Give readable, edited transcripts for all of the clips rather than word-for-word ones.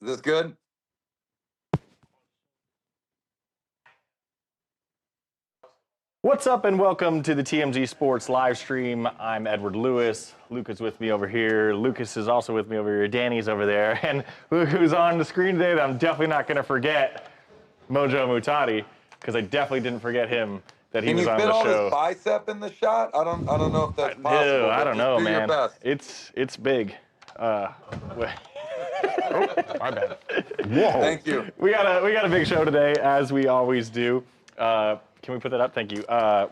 Is this good? What's up and welcome to the TMZ Sports live stream. I'm Edward Lewis. Luke is with me over here. Lucas is also with me over here. Danny's over there. And who's on the screen today that I'm definitely not going to forget, Mojo Mutati, because I definitely didn't forget him that he was on the show. Can you fit all his bicep in the shot? I don't know if that's possible. I don't know, do man. Your best. It's big. Oh, my bad. Whoa. Thank you. We got a big show today, as we always do. Can we put that up? Thank you.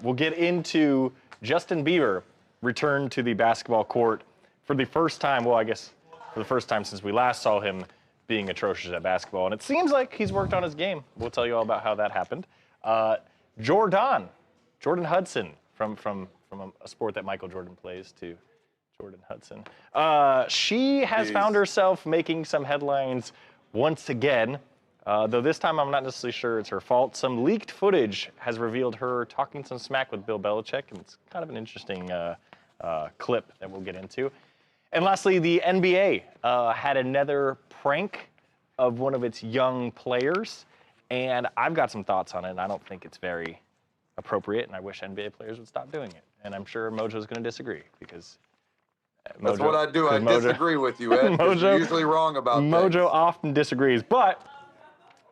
We'll get into Justin Bieber return to the basketball court for the first time. Well, I guess for the first time since we last saw him being atrocious at basketball, and it seems like he's worked on his game. We'll tell you all about how that happened. Jordan Hudson from a sport that Michael Jordan plays to Jordan Hudson. She has found herself making some headlines once again, though this time I'm not necessarily sure it's her fault. Some leaked footage has revealed her talking some smack with Bill Belichick, and it's kind of an interesting clip that we'll get into. And lastly, the NBA had another prank of one of its young players, and I've got some thoughts on it, and I don't think it's very appropriate, and I wish NBA players would stop doing it. And I'm sure Mojo's going to disagree, because that's what I do. I disagree with you, Ed. You're usually wrong about Mojo things. often disagrees, but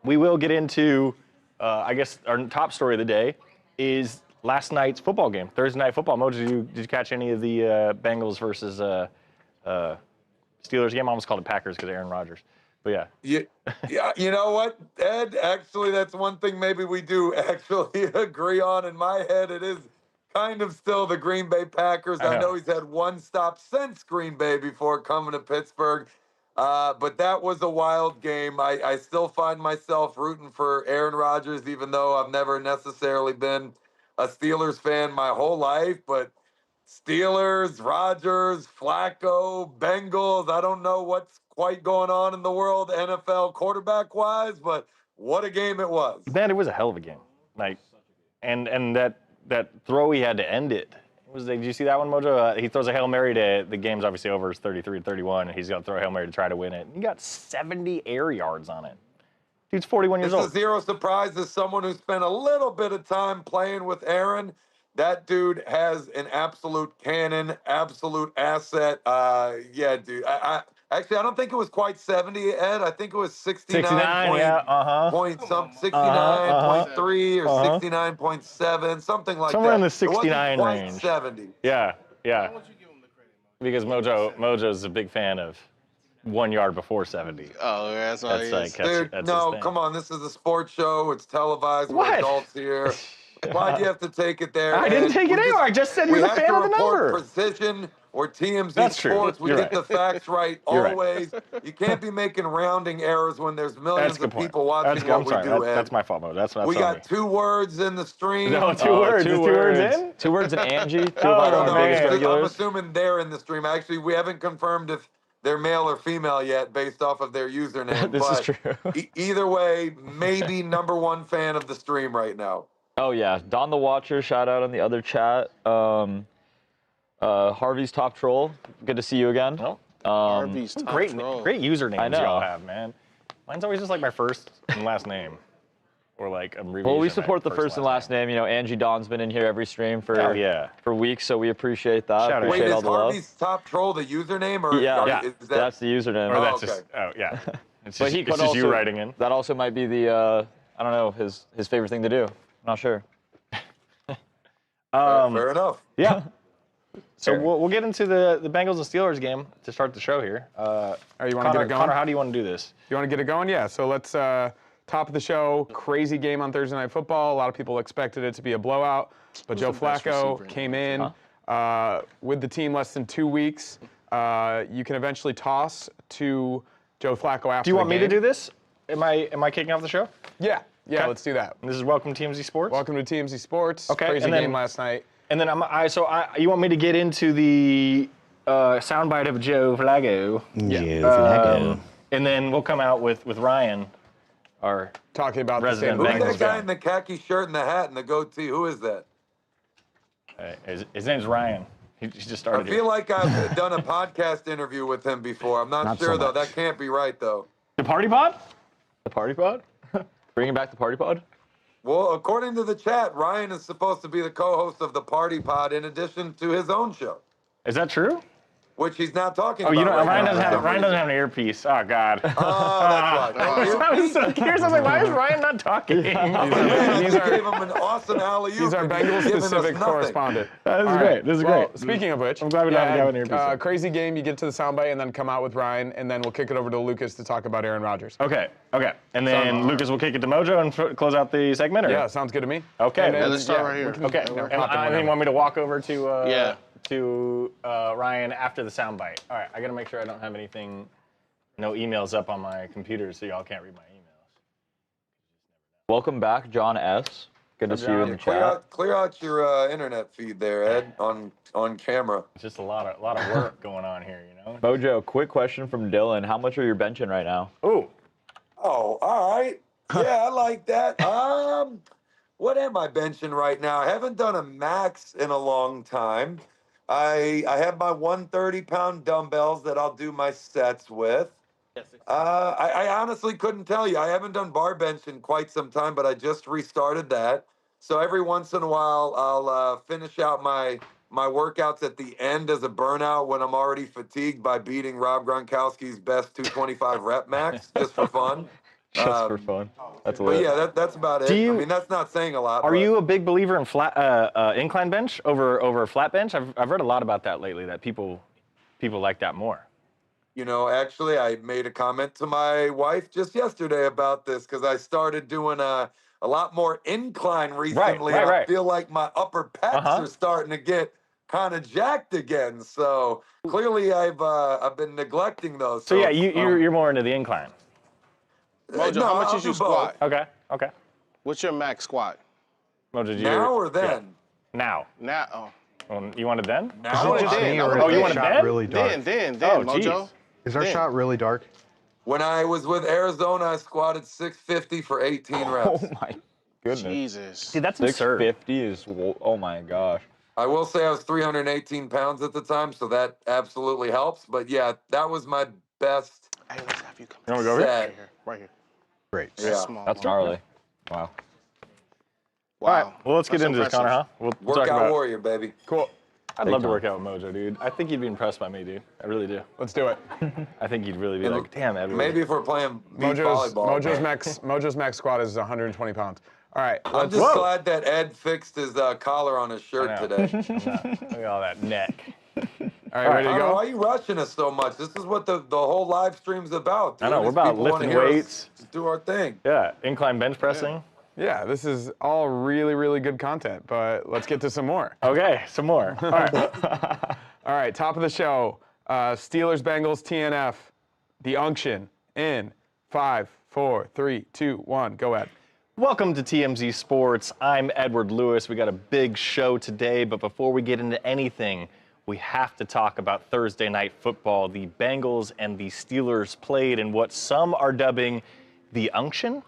we will get into, I guess, our top story of the day is last night's football game, Thursday night football. Mojo, did you catch any of the Bengals versus Steelers game? I almost called it Packers because of Aaron Rodgers. But yeah, you know what, Ed? Actually, that's one thing maybe we do actually agree on. In my head, it is kind of still the Green Bay Packers. I know he's had one stop since Green Bay before coming to Pittsburgh. But that was a wild game. I still find myself rooting for Aaron Rodgers, even though I've never necessarily been a Steelers fan my whole life. But Steelers, Rodgers, Flacco, Bengals, I don't know what's quite going on in the world NFL quarterback-wise, but what a game it was. man, it was a hell of a game. Like, and that throw he had to end it. Did you see that one, Mojo? He throws a Hail Mary the game's obviously over. It's 33-31, and he's going to throw a Hail Mary to try to win it. He got 70 air yards on it. Dude's 41 years old. It's a zero surprise as someone who spent a little bit of time playing with Aaron. That dude has an absolute cannon, absolute asset. Yeah, dude. Actually, I don't think it was quite 70, Ed. I think it was 69 point 69.3 or 69.7, something like somewhere that. In the 69 range. 70. Yeah. Why don't you give him the credit? Because Mojo's a big fan of 1 yard before 70. Oh, that's why he is. Dude, that's no, his thing. come on. This is a sports show. It's televised. What? We're adults here. Why'd you have to take it there? I didn't take it anywhere. I just said he was a fan of the number. Precision or TMZ That's true. Sports. We You're get right. the facts right You're always. You can't be making rounding errors when there's millions of people watching I'm what sorry. we do, Ed. That's my fault, Mo. That's We got 2 words in the stream. No, 2 words. Two Is 2 words. words in? 2 words in Angie. 2 Oh, of our no, biggest man. I'm regulars. assuming they're in the stream. Actually, we haven't confirmed if they're male or female yet based off of their username. This is but true. Either way, maybe #1 fan of the stream right now. Oh yeah, Don the Watcher. Shout out on the other chat. Harvey's top troll. Good to see you again. Oh, Harvey's top great troll. usernames I know. y'all have, man. Mine's always just like my first and last name, or like abbreviation. Well, we support the first and last name. You know, Angie Don's been in here every stream for weeks, so we appreciate that. Shout out. Appreciate Wait, all is the love. Harvey's top troll the username, or Yeah, is that? that's the username. Or that's okay. just yeah. It's But just, he it's could just you also- writing in. That also might be the I don't know, his favorite thing to do. I'm not sure. Fair enough. Yeah. So we'll get into the Bengals and Steelers game to start the show here. You want to get it going? Connor, how do you want to do this? You want to get it going? Yeah. So let's top of the show. Crazy game on Thursday Night Football. A lot of people expected it to be a blowout, but Joe the best Flacco receiver in the came in with the team less than 2 weeks. You can eventually toss to Joe Flacco after. Do you want the me to game. do this? Am I kicking off the show? Yeah. Yeah. Okay. Let's do that. This is Welcome to TMZ Sports. Welcome to TMZ Sports. Okay, Crazy and then- game last night. And then you want me to get into the soundbite of Joe Flacco? And then we'll come out with Ryan, our Talking about the Resident same Who's Bengals that guy guy. in the khaki shirt and the hat and the goatee? Who is that? his name's Ryan. He just I started feel it. like I've done a podcast interview with him before. I'm not sure, though. That can't be right, though. The party pod? The party pod? Bringing back the party pod? Well, according to the chat, Ryan is supposed to be the co-host of the Party Pod in addition to his own show, Is that true? which he's not talking Oh, about. you know, right Ryan now doesn't for have some Ryan doesn't reason. have an earpiece. Oh God. Oh, that's why. I was so curious. I was like, why is Ryan not talking? Man, He's you our- gave him an awesome alley-oop. He's our and he's giving us Bengals-specific nothing. correspondent. This is All great. This is well, great. Speaking of which, I'm glad we don't have a guy with an earpiece. crazy game. You get to the soundbite and then come out with Ryan, and then we'll kick it over to Lucas to talk about Aaron Rodgers. Okay. And then Lucas will kick it to Mojo and close out the segment. Or? Yeah, sounds good to me. Okay. And then, Yeah, let's start right we here. can- Okay. we'll And hop in I whenever. think want me to walk over to Yeah. Ryan after the soundbite. All right. I got to make sure I don't have anything, no emails up on my computer, so y'all can't read my emails. Welcome back, John S. Good to see you in the chat. Clear out your internet feed there, Ed, on camera. It's just a lot of work going on here, you know. Mojo, quick question from Dylan. How much are you benching right now? Ooh. Oh, all right. Yeah, I like that. What am I benching right now? I haven't done a max in a long time. I have my 130-pound dumbbells that I'll do my sets with. I honestly couldn't tell you. I haven't done bar bench in quite some time, but I just restarted that. So every once in a while, I'll finish out my workouts at the end as a burnout when I'm already fatigued by beating Rob Gronkowski's best 225 rep max, just for fun. Just for fun. That's But lit. yeah, that's about it. I mean, that's not saying a lot. Are but you a big believer in flat incline bench over flat bench? I've read a lot about that lately. That people like that more. You know, actually, I made a comment to my wife just yesterday about this because I started doing a lot more incline recently. right, and I right. feel like my upper pecs are starting to get kind of jacked again. So clearly, I've been neglecting those. So yeah, you're more into the incline. Mojo, no, how much I'll is you do both. squat? Okay. What's your max squat? Mojo, did you Now or then? Now. Now, oh. Well, you want it then? Now want or it then? then. Or Oh, is you the want it shot then? really dark? Then, Oh, Mojo. geez. Is our Then. shot really dark? When I was with Arizona, I squatted 650 for 18 reps. Oh my goodness. Jesus. Dude, that's absurd. 650 is, oh my gosh. I will say I was 318 pounds at the time, so that absolutely helps. But yeah, that was my best Hey, let's have you come. You want me to go over here? set. Right here. Great. Yeah. That's small. That's Mojo. gnarly. Wow. Wow. All right. Well, let's get That's into this, Connor. Huh? We'll talk Workout about. warrior, baby. Cool. I'd love to work out with Mojo, dude. I think you'd be impressed by me, dude. I really do. Let's do it. I think you'd really be like, damn, Edward. Maybe if we're playing beach volleyball. Mojo's max squat is 120 pounds. All right. I'm just glad that Ed fixed his collar on his shirt I know. today. Look at all that neck. All right, ready to Connor, why are go? you rushing us so much? This is what the whole live stream's about. I know, dude. we're These about people wanna lifting hear us weights. do our thing. Yeah, incline bench pressing. Yeah, this is all really, really good content, but let's get to some more. Okay, some more. All right. All right, top of the show. Steelers, Bengals, TNF. The unction in 5, 4, 3, 2, 1. Go ahead. Welcome to TMZ Sports. I'm Edward Lewis. We got a big show today, but before we get into anything, we have to talk about Thursday night football. The Bengals and the Steelers played in what some are dubbing the unction.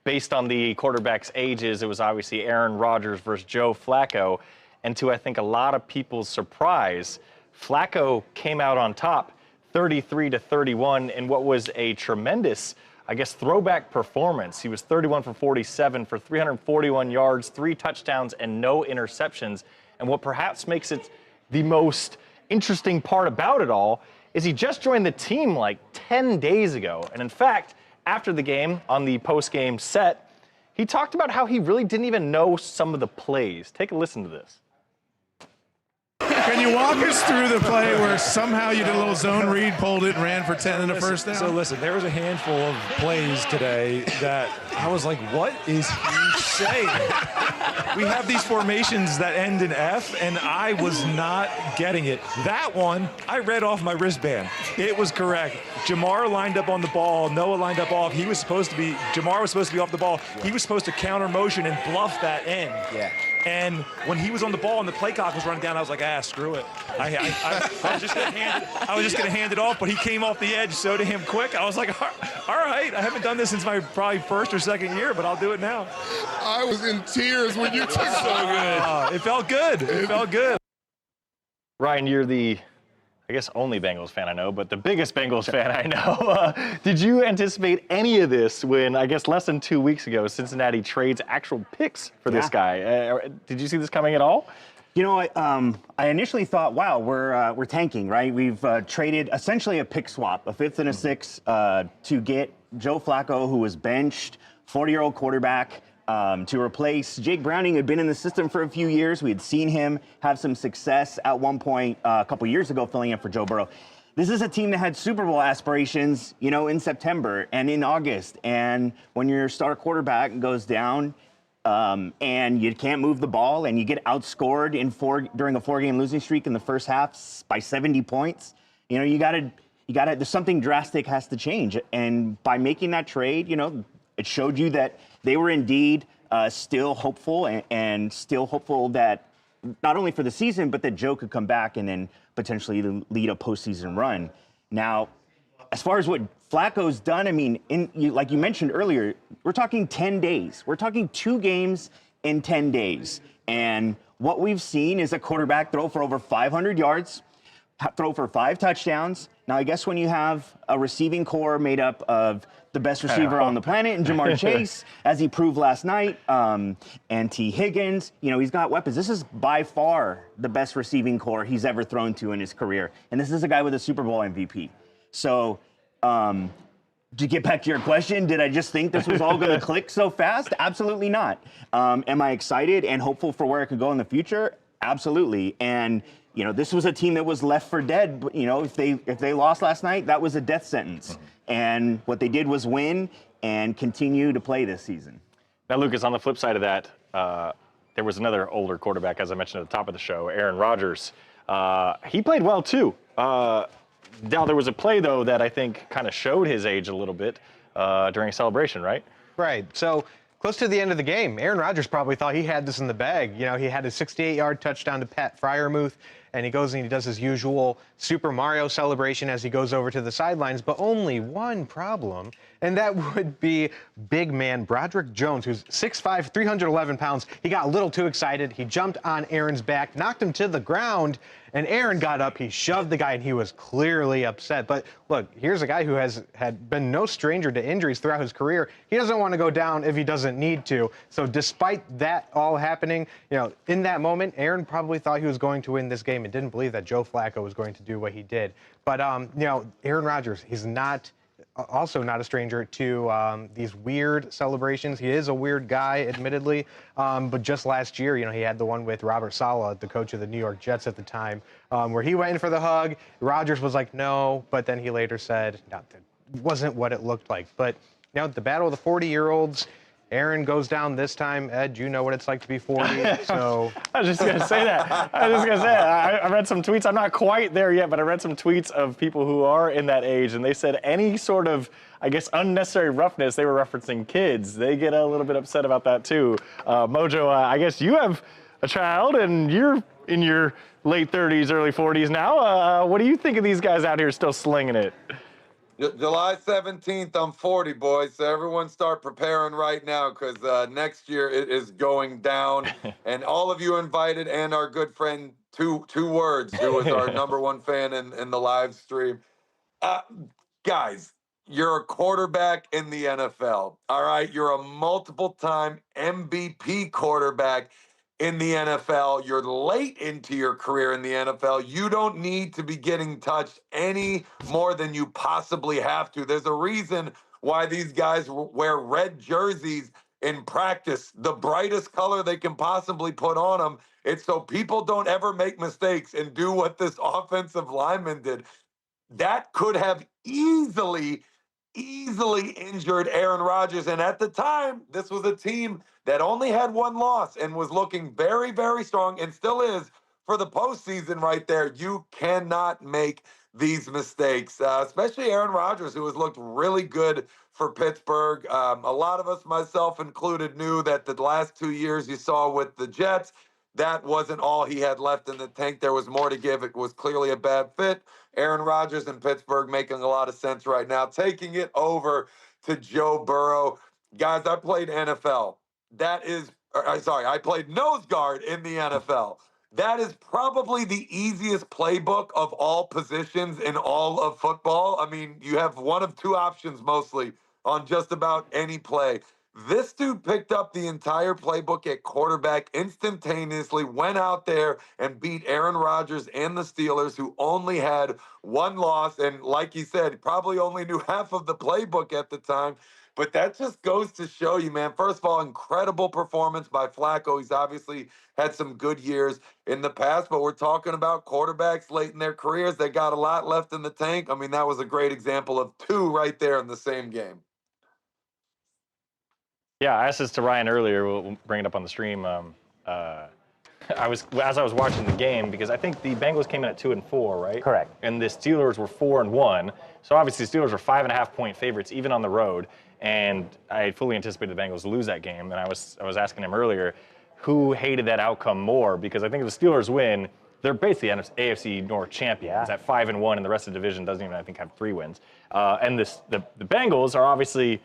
Based on the quarterbacks' ages, it was obviously Aaron Rodgers versus Joe Flacco. And to, I think, a lot of people's surprise, Flacco came out on top 33-31 in what was a tremendous, I guess, throwback performance. He was 31 for 47 for 341 yards, 3 touchdowns, and no interceptions. And what perhaps makes it the most interesting part about it all is he just joined the team like 10 days ago. And in fact, after the game, on the post-game set, he talked about how he really didn't even know some of the plays. Take a listen to this. Can you walk us through the play where somehow you did a little zone read, pulled it, and ran for 10 in the first down? So listen, there was a handful of plays today that I was like, what is he saying? We have these formations that end in F, and I was not getting it. That one, I read off my wristband. It was correct. Jamar lined up on the ball. Noah lined up off. Jamar was supposed to be off the ball. He was supposed to counter motion and bluff that end. Yeah. And when he was on the ball and the play clock was running down, I was like, screw it. I was just going to hand it off, but he came off the edge so to him quick. I was like, all right, I haven't done this since my probably first or second year, but I'll do it now. I was in tears when you took So good. It felt good. It felt good. Ryan, you're the I guess only Bengals fan I know, but the biggest Bengals fan I know. Did you anticipate any of this when, I guess, less than 2 weeks ago, Cincinnati trades actual picks for this guy? Did you see this coming at all? You know, I initially thought, wow, we're tanking, right? We've traded essentially a pick swap, a 5th and a 6th, to get Joe Flacco, who was benched, 40-year-old quarterback, to replace Jake Browning, who had been in the system for a few years. We had seen him have some success at one point a couple years ago filling in for Joe Burrow. This is a team that had Super Bowl aspirations, you know, in September and in August. And when your star quarterback goes down, and you can't move the ball, and you get outscored during a 4-game losing streak in the first half by 70 points, you know, you gotta, there's something drastic has to change. And by making that trade, you know, it showed you that they were indeed still hopeful and still hopeful that not only for the season, but that Joe could come back and then potentially lead a postseason run. Now, as far as what Flacco's done, I mean, like you mentioned earlier, we're talking 10 days. We're talking 2 games in 10 days. And what we've seen is a quarterback throw for over 500 yards, throw for 5 touchdowns. Now, I guess when you have a receiving core made up of the best receiver on the planet and Jamar Chase, as he proved last night, and T. Higgins, you know, he's got weapons. This is by far the best receiving core he's ever thrown to in his career. And this is a guy with a Super Bowl MVP. So, to get back to your question, did I just think this was all going to click so fast? Absolutely not. Am I excited and hopeful for where it could go in the future? Absolutely. And, you know, this was a team that was left for dead. But, you know, if they lost last night, that was a death sentence. And what they did was win and continue to play this season. Now, Lucas, on the flip side of that, there was another older quarterback, as I mentioned at the top of the show, Aaron Rodgers. He played well, too. Now, there was a play, though, that I think kind of showed his age a little bit during a celebration, right? Right. So close to the end of the game, Aaron Rodgers probably thought he had this in the bag. You know, he had a 68-yard touchdown to Pat Freiermuth, and he goes and he does his usual Super Mario celebration as he goes over to the sidelines, but only one problem, and that would be big man Broderick Jones, who's 6'5", 311 pounds. He got a little too excited. He jumped on Aaron's back, knocked him to the ground, and Aaron got up, he shoved the guy, and he was clearly upset. But look, here's a guy who had been no stranger to injuries throughout his career. He doesn't want to go down if he doesn't need to. So despite that all happening, you know, in that moment, Aaron probably thought he was going to win this game and didn't believe that Joe Flacco was going to do what he did. But, you know, Aaron Rodgers, he's also not a stranger to these weird celebrations. He is a weird guy, admittedly. But just last year, you know, he had the one with Robert Saleh, the coach of the New York Jets at the time, where he went in for the hug. Rodgers was like, no, but then he later said, no, that wasn't what it looked like. But, you know, the battle of the 40-year-olds, Aaron goes down this time. Ed, you know what it's like to be 40, so. I was just going to say that. I read some tweets. I'm not quite there yet, but I read some tweets of people who are in that age, and they said any sort of, I guess, unnecessary roughness, they were referencing kids. They get a little bit upset about that, too. Mojo, I guess you have a child, and you're in your late 30s, early 40s now. What do you think of these guys out here still slinging it? July 17th, I'm 40, boys. So everyone start preparing right now because next year it is going down. And all of you invited and our good friend, two words, who is our #1 fan in the live stream. Guys, you're a quarterback in the NFL, all right? You're a multiple-time MVP quarterback in the NFL. You're late into your career in the NFL. You don't need to be getting touched any more than you possibly have to. There's a reason why these guys wear red jerseys in practice, the brightest color they can possibly put on them. It's so people don't ever make mistakes and do what this offensive lineman did. That could have easily injured Aaron Rodgers. And at the time, this was a team that only had 1 loss and was looking very, very strong and still is for the postseason right there. You cannot make these mistakes, especially Aaron Rodgers, who has looked really good for Pittsburgh. A lot of us, myself included, knew that the last 2 years you saw with the Jets, that wasn't all he had left in the tank. There was more to give. It was clearly a bad fit. Aaron Rodgers in Pittsburgh making a lot of sense right now. Taking it over to Joe Burrow. Guys, I played NFL. I played nose guard in the NFL. that is probably the easiest playbook of all positions in all of football. I mean, you have one of two options mostly on just about any play. This dude picked up the entire playbook at quarterback instantaneously, went out there and beat Aaron Rodgers and the Steelers, who only had one loss. And like he said, probably only knew half of the playbook at the time. But that just goes to show you, man. First of all, incredible performance by Flacco. He's obviously had some good years in the past, but we're talking about quarterbacks late in their careers. They got a lot left in the tank. I mean, that was a great example of two right there in the same game. Yeah, I asked this to Ryan earlier. We'll bring it up on the stream. As I was watching the game, because I think the Bengals came in at 2-4, right? Correct. And the Steelers were 4-1. So obviously the Steelers were 5.5-point favorites, even on the road. And I fully anticipated the Bengals to lose that game. And I was asking him earlier, who hated that outcome more? Because I think if the Steelers win, they're basically AFC North champions at 5-1, and the rest of the division doesn't even, I think, have 3 wins. And the Bengals are obviously,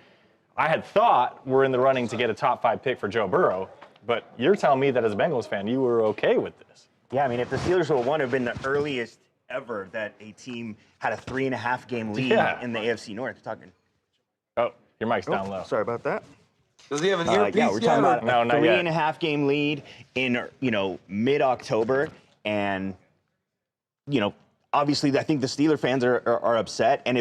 I had thought were in the running to get a top 5 pick for Joe Burrow, but you're telling me that as a Bengals fan, you were okay with this. Yeah, I mean, if the Steelers were one, it would have been the earliest ever that a team had a 3.5 game lead in the AFC North. We're talking. Oh, your mic's down low. Sorry about that. Does he have an earpiece Yeah, we're talking about No, a not yet. 3.5 game lead in mid-October, and obviously I think the Steeler fans are upset, and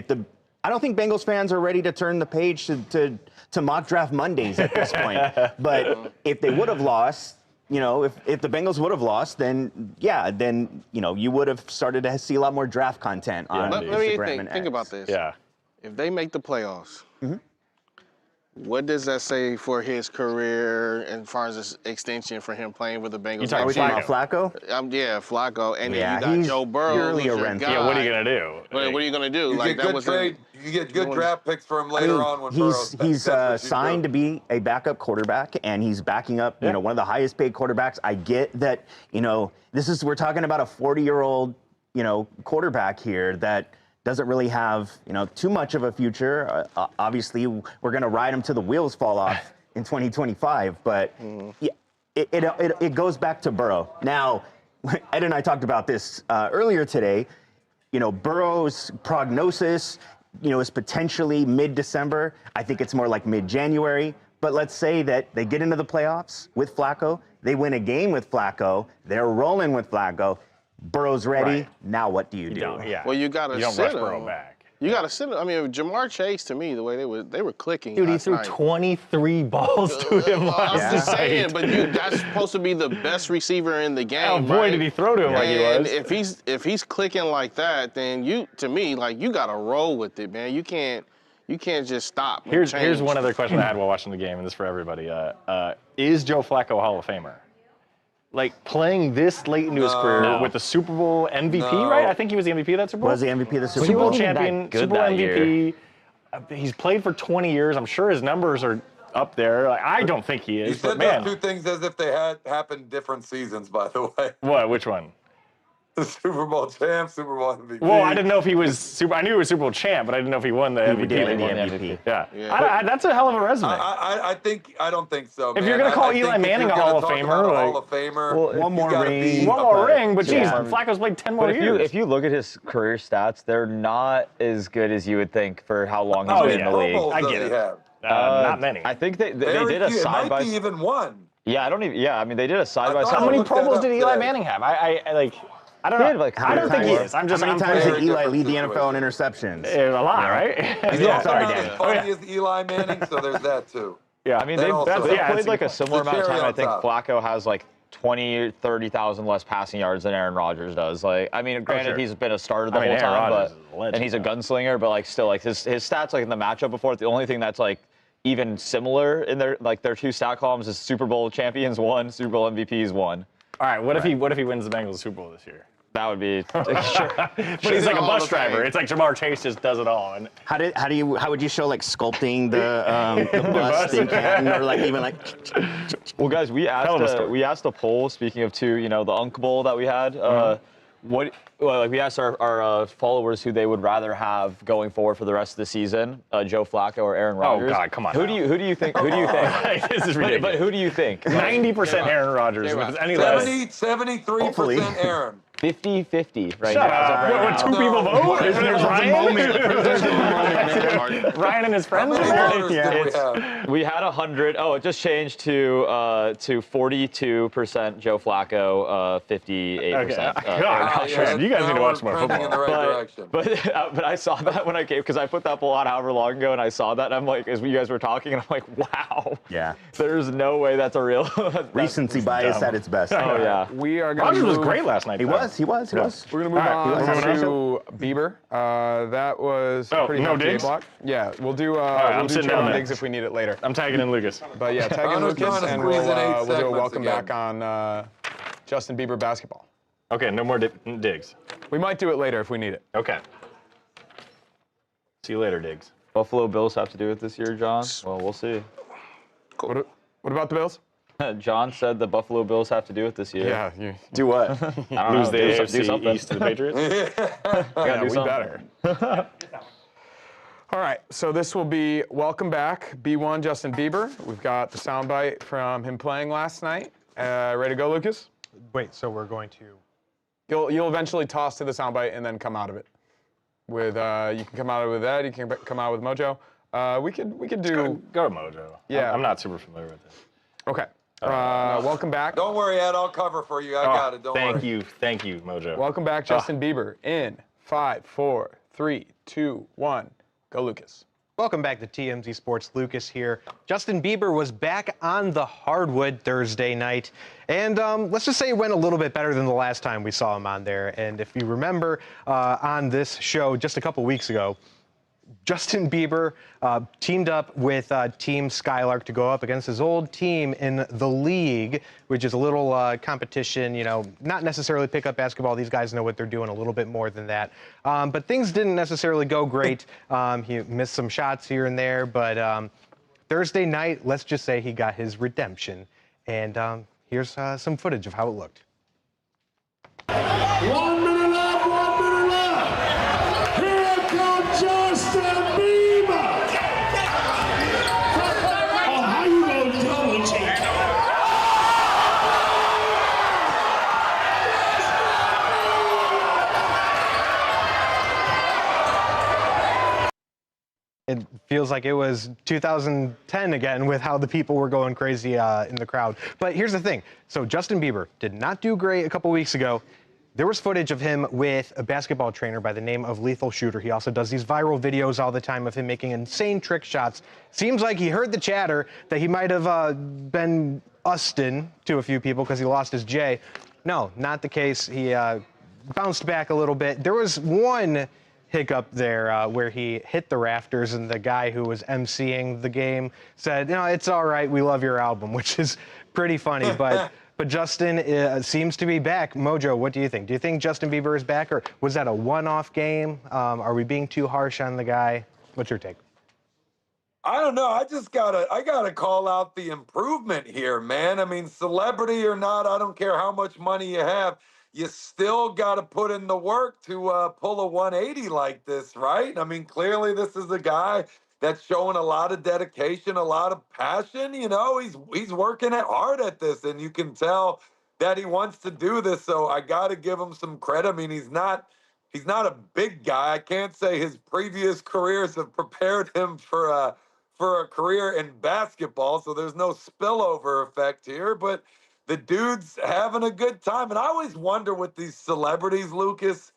I don't think Bengals fans are ready to turn the page to mock draft Mondays at this point. But if they would have lost, if the Bengals would have lost, then you would have started to see a lot more draft content on Let Instagram me and think X. about this. Yeah. If they make the playoffs, what does that say for his career as far as this extension for him playing with the Bengals? talking Are we talking about Flacco? Yeah, Flacco, and Yeah, then you he's got Joe Burrow. purely who's a your rental. guy. Yeah, what are you going to do? What are you gonna do? You Like get that good was trade. You get good draft picks for him later on when Burrow's he's that's what you signed do. to be a backup quarterback, and he's backing up one of the highest paid quarterbacks. I get that we're talking about a 40-year-old quarterback here that doesn't really have too much of a future. Obviously, we're going to ride him till the wheels fall off in 2025, but it goes back to Burrow. Now, Ed and I talked about this earlier today. Burrow's prognosis, is potentially mid-December. I think it's more like mid-January. But let's say that they get into the playoffs with Flacco. They win a game with Flacco. They're rolling with Flacco. Burrow's ready. Right. Now what do you do? Yeah. Well, you gotta You don't sit rush him. Burrow back. You gotta sit him. I mean, Jamar Chase, to me, the way they were clicking. Dude, he last threw night. 23 balls to him last I'm just saying, night. but that's supposed to be the best receiver in the game. Oh boy, right? did he throw to him like he And was. if he's clicking like that, then you gotta roll with it, man. You can't just stop. and Here's change. one other question I had while watching the game, and this is for everybody. Is Joe Flacco a Hall of Famer? Like, playing this late into his career with the Super Bowl MVP, right? I think he was the MVP of that Super Bowl. Was the MVP of the Super Super Bowl Bowl? champion, good Super Bowl that MVP. He's played for 20 years. I'm sure his numbers are up there. Like, I don't think he He is, but said man. those two things as if they had happened different seasons, by the way. What? Which one? The Super Bowl champ, Super Bowl MVP. Well, I didn't know if he was Super. I knew he was Super Bowl champ, but I didn't know if he won the MVP. did win the He won MVP. Yeah. Yeah. That's a hell of a resume. I don't think so. If man. you're gonna call I think Eli if Manning you're a Hall gonna of talk Famer, about a like- Hall of Famer, one you more gotta ring. be One up more there. ring, but geez, Yeah. Flacco's played 10 more But years. if you look at his career stats, they're not as good as you would think for how long he's Oh, been yeah. in the Pro league. Bowls I does get he it. have? Not many. I think they Very did a few. It side might by be even one. Yeah, I don't even. Yeah, I mean they did a side by I thought How side. many looked Pro that Bowls up did Eli today. Manning have? I don't He know. had, like, I don't think he 100 is. I'm just. How many I'm times playing- did Eli different lead the NFL in situation. interceptions? A lot, right? He's Yeah. also Sorry, not Dan. as funny as Eli Manning, so there's that too. Yeah. I mean That they also- they yeah, played it's like a similar the amount of cherry time. I on think top. Flacco has like 20, 30,000 less passing yards than Aaron Rodgers does. Like, I mean, granted sure. he's been a starter the I mean, whole Aaron time, Rodgers but is a legend, and he's a though. gunslinger. But like still, like his stats like in the matchup before, the only thing that's like even similar in their two stat columns is Super Bowl champions won, Super Bowl MVPs won. All right. What if he wins the Bengals Super Bowl this year? That would be sure. But he's like a Hall bus of Fame. driver. It's like Jamar Chase just does it all. And How would you show like sculpting the bust in Canton, or like even like Well, guys, we Hell of a asked story. we asked a poll. Speaking of the Unk Bowl that we had, Well, like we asked our followers who they would rather have going forward for the rest of the season, Joe Flacco or Aaron Rodgers. Oh God, come on. Who do you think? Who do you think? This is ridiculous. But who do you think? 90% Aaron Rodgers. If it's any less. 73% Aaron. 50-50 right Shut now. up. What, two people vote? There's Ryan? Ryan and his friends? How many voters did we have? We had 100. Oh, it just changed to 42% Joe Flacco, 58%. Okay. Aaron Rodgers. Man, you guys need to watch more trending in the football. right direction. But I saw that when I came, because I put that poll out however long ago, and I saw that, and I'm like, as you guys were talking, and I'm like, wow. Yeah. There's no way that's a real. Recency bias at its best. Oh, yeah. We are going Rodgers was great last night. He though. was. We're going to move on to Bieber. That was pretty no hefty digs? block. Yeah, we'll do I'm we'll do sitting Trevor down there. Diggs if we need it later. I'm tagging in Lucas. But yeah, tag in Connor's Lucas, trying to and squeeze in 8 we'll do a segments welcome again. back on Justin Bieber basketball. Okay, no more digs. We might do it later if we need it. Okay. See you later, Diggs. Buffalo Bills have to do it this year, John? Well, we'll see. What about the Bills? John said the Buffalo Bills have to do it this year. Yeah, you, Do what? I don't Lose know. the Do AFC something. East to the Patriots. yeah, do we something. better. All right, so this will be welcome back, B1 Justin Bieber. We've got the soundbite from him playing last night. Ready to go, Lucas? Wait, so we're going to. You'll eventually toss to the soundbite and then come out of it. With you can come out of it with Ed, you can come out with Mojo. We could do. Go to Mojo. Yeah. I'm not super familiar with this. Okay. Welcome back. Don't worry, Ed. I'll cover for you. I got it. Don't worry. Thank you, Mojo. Welcome back, Justin Bieber. In 5, 4, 3, 2, 1. Go, Lucas. Welcome back to TMZ Sports. Lucas here. Justin Bieber was back on the hardwood Thursday night, and let's just say it went a little bit better than the last time we saw him on there. And if you remember on this show just a couple weeks ago, Justin Bieber teamed up with Team Skylark to go up against his old team in the league, which is a little competition, you know, not necessarily pickup basketball. These guys know what they're doing a little bit more than that. But things didn't necessarily go great. He missed some shots here and there, but Thursday night, let's just say he got his redemption. And here's some footage of how it looked. 1 minute left, 1 minute left. Here comes Justin Bieber. Oh, how you gonna double cheat? It feels like it was 2010 again with how the people were going crazy in the crowd. But here's the thing. So Justin Bieber did not do great a couple weeks ago. There was footage of him with a basketball trainer by the name of Lethal Shooter. He also does these viral videos all the time of him making insane trick shots. Seems like he heard the chatter that he might have been Ustin to a few people because he lost his J. No, not the case. He bounced back a little bit. There was one hiccup there where he hit the rafters, and the guy who was emceeing the game said, "No, it's all right. We love your album," which is pretty funny. But Justin seems to be back. Mojo, what do you think? Do you think Justin Bieber is back, or was that a one-off game? Are we being too harsh on the guy? What's your take? I don't know. I gotta call out the improvement here, man. I mean, celebrity or not, I don't care how much money you have. You still got to put in the work to pull a 180 like this, right? I mean, clearly this is a guy that's showing a lot of dedication, a lot of passion. You know, he's working hard at this, and you can tell that he wants to do this. So I got to give him some credit. I mean, he's not a big guy. I can't say his previous careers have prepared him for a career in basketball. So there's no spillover effect here, but the dude's having a good time. And I always wonder with these celebrities, Lucas,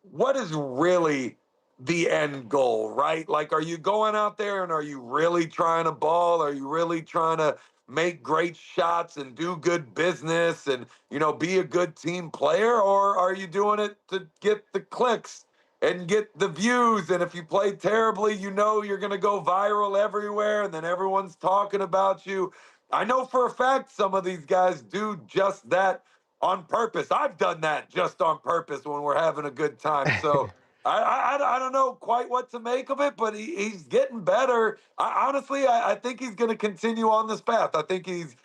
what is really the end goal, right? Like, are you going out there and are you really trying to ball? Are you really trying to make great shots and do good business and, you know, be a good team player? Or are you doing it to get the clicks and get the views? And if you play terribly, you know you're going to go viral everywhere and then everyone's talking about you. I know for a fact some of these guys do just that on purpose. I've done that just on purpose when we're having a good time. So I don't know quite what to make of it, but he's getting better. Honestly, I think he's going to continue on this path. I think he's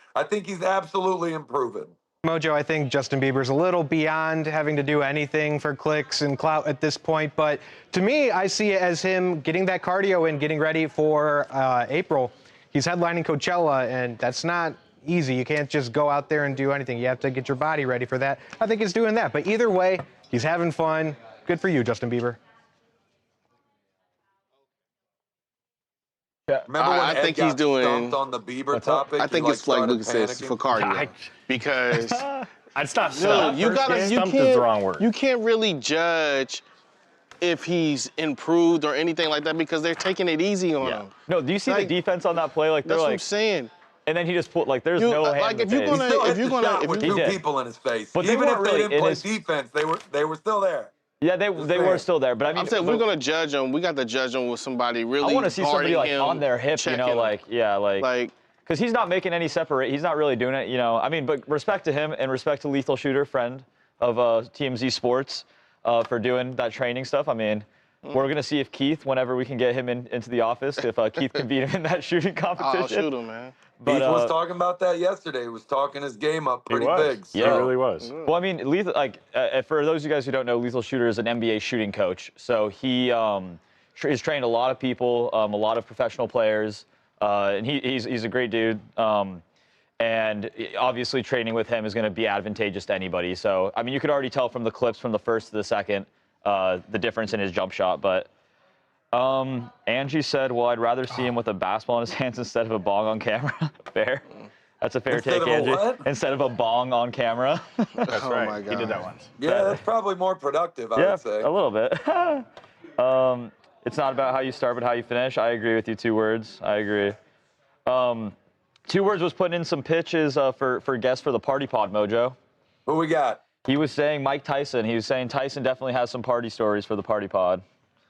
absolutely improving. Mojo, I think Justin Bieber's a little beyond having to do anything for clicks and clout at this point. But to me, I see it as him getting that cardio and getting ready for April. He's headlining Coachella, and that's not easy. You can't just go out there and do anything. You have to get your body ready for that. I think he's doing that. But either way, he's having fun. Good for you, Justin Bieber. Yeah. Remember when I Ed think got he's doing stumped on the Bieber topic? I think He, it's like started Lucas says panicking? for cardio because It's not no, stumped. you Stumped is the wrong word. You can't really judge if he's improved or anything like that because they're taking it easy on him. No, do you see Like, the defense on that play? Like they're That's what I'm like, saying. and then he just put like, there's no hand. Like in if the you're face. gonna, Still if hit you're the gonna, shot if with you, two did. people in his face. But they Even if weren't they really didn't in play his- defense, they were still there. Yeah, they were saying. still there, but I mean, I'm saying if we're gonna judge him, we got to judge him with somebody really. I want to see somebody guarding like him, on their hip, you know, checking him. like, because he's not making any separate. He's not really doing it, you know. I mean, but respect to him and respect to Lethal Shooter, friend of TMZ Sports, for doing that training stuff. I mean, we're gonna see if Keith, whenever we can get him into the office, if Keith can beat him in that shooting competition. I'll shoot him, man. Keith was talking about that yesterday. He was talking his game up pretty big. So. Yeah, he really was. Well, I mean, Lethal, like, for those of you guys who don't know, Lethal Shooter is an NBA shooting coach. So he has trained a lot of people, a lot of professional players, and he's a great dude. And obviously, training with him is going to be advantageous to anybody. So, I mean, you could already tell from the clips from the first to the second the difference in his jump shot. But Angie said, well, I'd rather see him with a basketball in his hands instead of a bong on camera. Fair. That's a fair Instead take, of a Angie. what? Instead of a bong on camera. That's Oh right. my He did that God. once. Yeah, that's probably more productive, I Yeah, would say. a little bit. It's not about how you start, but how you finish. I agree with you. 2 words. I agree. 2 words was putting in some pitches for guests for the Party Pod, Mojo. Who we got? He was saying Mike Tyson. He was saying Tyson definitely has some party stories for the Party Pod.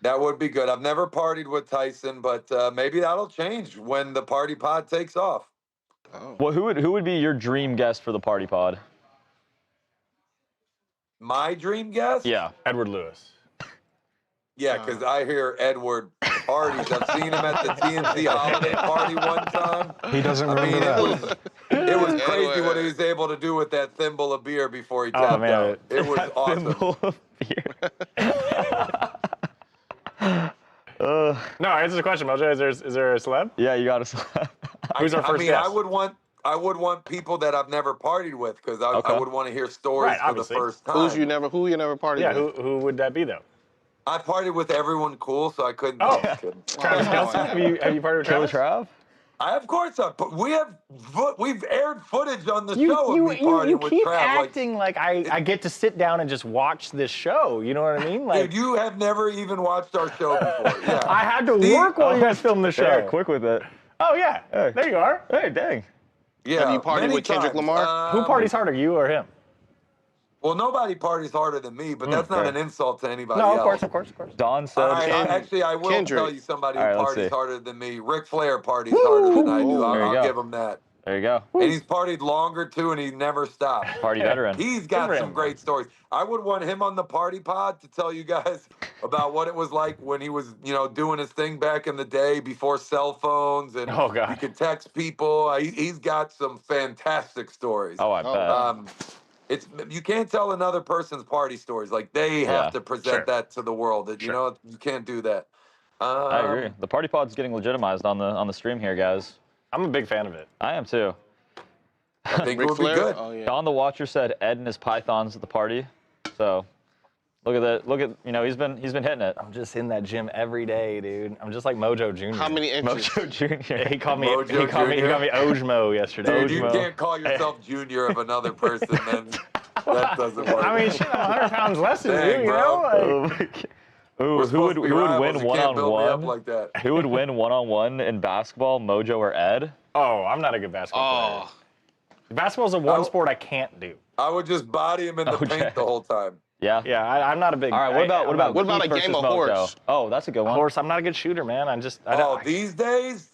That would be good. I've never partied with Tyson, but maybe that'll change when the Party Pod takes off. Well, who would be your dream guest for the Party Pod? My dream guest? Yeah. Edward Lewis. Yeah, because I hear Edward parties. I've seen him at the TMZ holiday party one time. He doesn't I remember mean, that. it was crazy what he was able to do with that thimble of beer before he tapped man. out. It was awesome. Thimble of beer. No, answer the question, Mojo. Is there a celeb? Yeah, you got to. Who's our first I mean, guest? I would want people that I've never partied with because I Okay. would want to hear stories Right, for obviously. the first time. Who you never partied Yeah, with? who would that be though? I partied with everyone cool, so I couldn't. Oh. No, just kidding. Travis Kelce? Have you partied with Killer Travis? Trav? Of course, we've aired footage on the show of me partying You with keep Trav. acting like I get to sit down and just watch this show. You know what I mean? Like Dude, you have never even watched our show before. Yeah. I had to work while you guys filmed the show. Yeah, quick with it. Oh yeah, Hey. there you are. Hey, dang. Yeah, Have you partied many with Kendrick times. Lamar? Who parties harder, you or him? Well, nobody parties harder than me, but that's not fair. an insult to anybody No, else. of course. Don said. All right, actually, I will Kendrick. tell you somebody All right, who let's parties see. harder than me. Ric Flair parties harder than I do. There you I'll go. give him that. There you go. And he's partied longer too, and he never stopped. Party veteran. He's got Good for some him. great stories. I would want him on the Party Pod to tell you guys about what it was like when he was, doing his thing back in the day before cell phones and Oh, God. you could text people. He's got some fantastic stories. Oh, I bet. You can't tell another person's party stories. Like they have Yeah, to present that to the world. You can't do that. I agree. The Party Pod's getting legitimized on the stream here, guys. I'm a big fan of it. I am too. I think it Ric would be Flair? good. Oh, yeah. Don the Watcher said Ed and his pythons at the party. So look at that. Look at he's been hitting it. I'm just in that gym every day, dude. I'm just like Mojo Jr. How many inches? Mojo Jr. He called me. Mojo He called me Jr.? Ojmo yesterday. Dude, you Ojmo. can't call yourself junior of another person, then that doesn't work. I mean, shit, I'm 100 pounds less than Dang, you. You bro. know, like, Ooh, We're who would supposed to be win rivals. You can't build me up one-on-one? like that. Who would win one-on-one in basketball, Mojo or Ed? oh, I'm not a good basketball player. Basketball's a one sport I can't do. I would just body him in the Okay. paint the whole time. Yeah. Yeah, I'm not a big. All right. What about What about Keith a game versus of Mojo? horse? Oh, that's a good one. horse? I'm not a good shooter, man. I Oh, these days,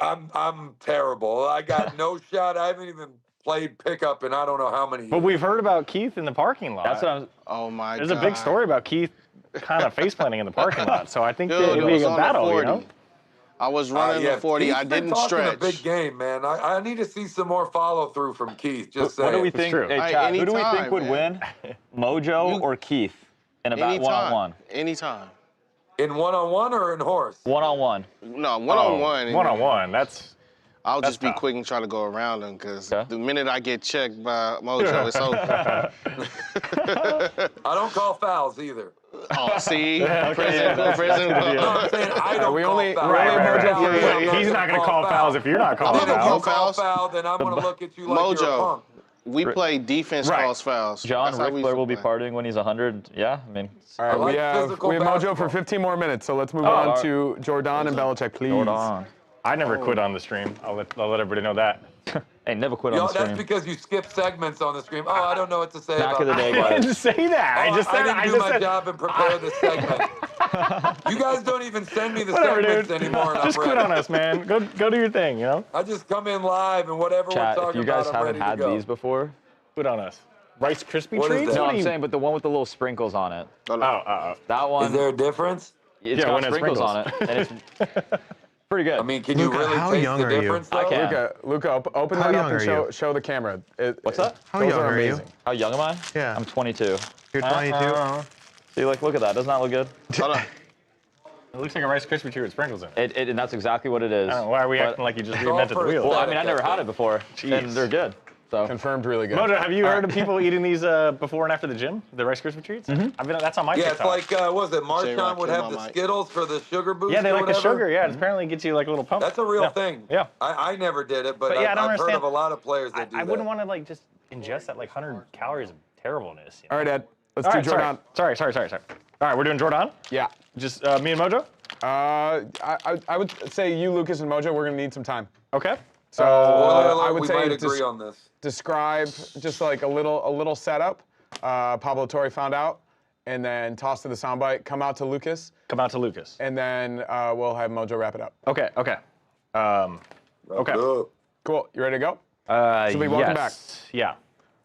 I'm terrible. I got no shot. I haven't even played pickup in I don't know how many years. But we've heard about Keith in the parking lot. That's what I'm. Oh my There's God. a big story about Keith kind of face planting in the parking lot. So I think Dude, it'd it be was a on good the battle, 40. I was running the 40. Keith's I been didn't talking stretch. a big game, man. I need to see some more follow through from Keith. Just saying. What do we think? true. Hey, Hey, Chad, who do we think anytime, would man. win, Mojo or Keith, in about Anytime. one-on-one? Anytime. In one-on-one or in horse? One-on-one. No, one-on-one. One-on-one. That's I'll just be tough. quick and try to go around him because Okay. the minute I get checked by Mojo, it's over. I don't call fouls either. Oh, see? Okay, Prison, that's prison. a good deal. No, I'm saying I don't we call only- fouls. we only Right. Yeah. He's not going to call fouls if you're not And calling if you call fouls. call fouls. foul, then I'm going to look at you like you're a Mojo, punk. we play defense Right. calls fouls. John That's how we Rickler will be used to play. partying when he's 100. Yeah, I mean, All right, like we have physical Mojo basketball. for 15 more minutes, so let's move all on right. to Jordan and Belichick, please. Jordan. I never quit on the stream. I'll let everybody know that. Hey, never quit Yo, on the that's stream. because you skip segments on the screen. Oh, I don't know what to say Back about of the day, that. I guys. didn't say that. Oh, I just said didn't do my job and prepare the segment. You guys don't even send me the Whatever, segments dude. anymore. And Just I'm quit ready. on us, man. Go do your thing, you know? I just come in live and whatever Chat, we're if talking you guys about, I'm haven't ready had to go. these before. Quit on us. Rice Krispie What is treats? that? No, What I'm do you- saying, but the one with the little sprinkles on it. That Is one, there a difference? it's Yeah, got when it sprinkles sprinkles. on it, and it's pretty good. I mean, can you Luca, really how taste young the are you? difference, though? I can. Luca, open How that young up and are you? show the camera. What's that? How Those young are are you? amazing. How young am I? Yeah. I'm 22. You're 22? See, like, look at that. Doesn't that look good? Hold on. It looks like a Rice Krispie treat with sprinkles in it. And that's exactly what it is. I don't know, why are we But- acting like you just all reinvented the for wheel? Well, I aesthetic, mean, I never I had think. it before, and Jeez. they're good. So Confirmed really good. Mojo, have you heard of people eating these before and after the gym? The Rice Krispie treats? That's on my Yeah, it's TikTok. like, what was it? J-Rock Marshawn would killed have my the mic. Skittles for the sugar boost. Yeah, they or like the whatever. sugar. Yeah, it apparently gets you like a little pump. That's a real Yeah. thing. Yeah. I never did it, but But yeah, I don't I've heard understand. of a lot of players that do I that. wouldn't want to like just ingest that like 100 calories of terribleness. You know? All right, Ed, let's All do right, Jordan. sorry. All right, we're doing Jordan? Yeah. Just me and Mojo? I would say you, Lucas, and Mojo, we're going to need some time. Okay. So Spoiler alert, I would we say might agree on this. describe just like a little setup. Pablo Torre found out, and then toss to the soundbite. Come out to Lucas, Come out to Lucas. and then we'll have Mojo wrap it up. Okay. Okay. Look. Cool. You ready to go? Lee, welcome back. Yeah.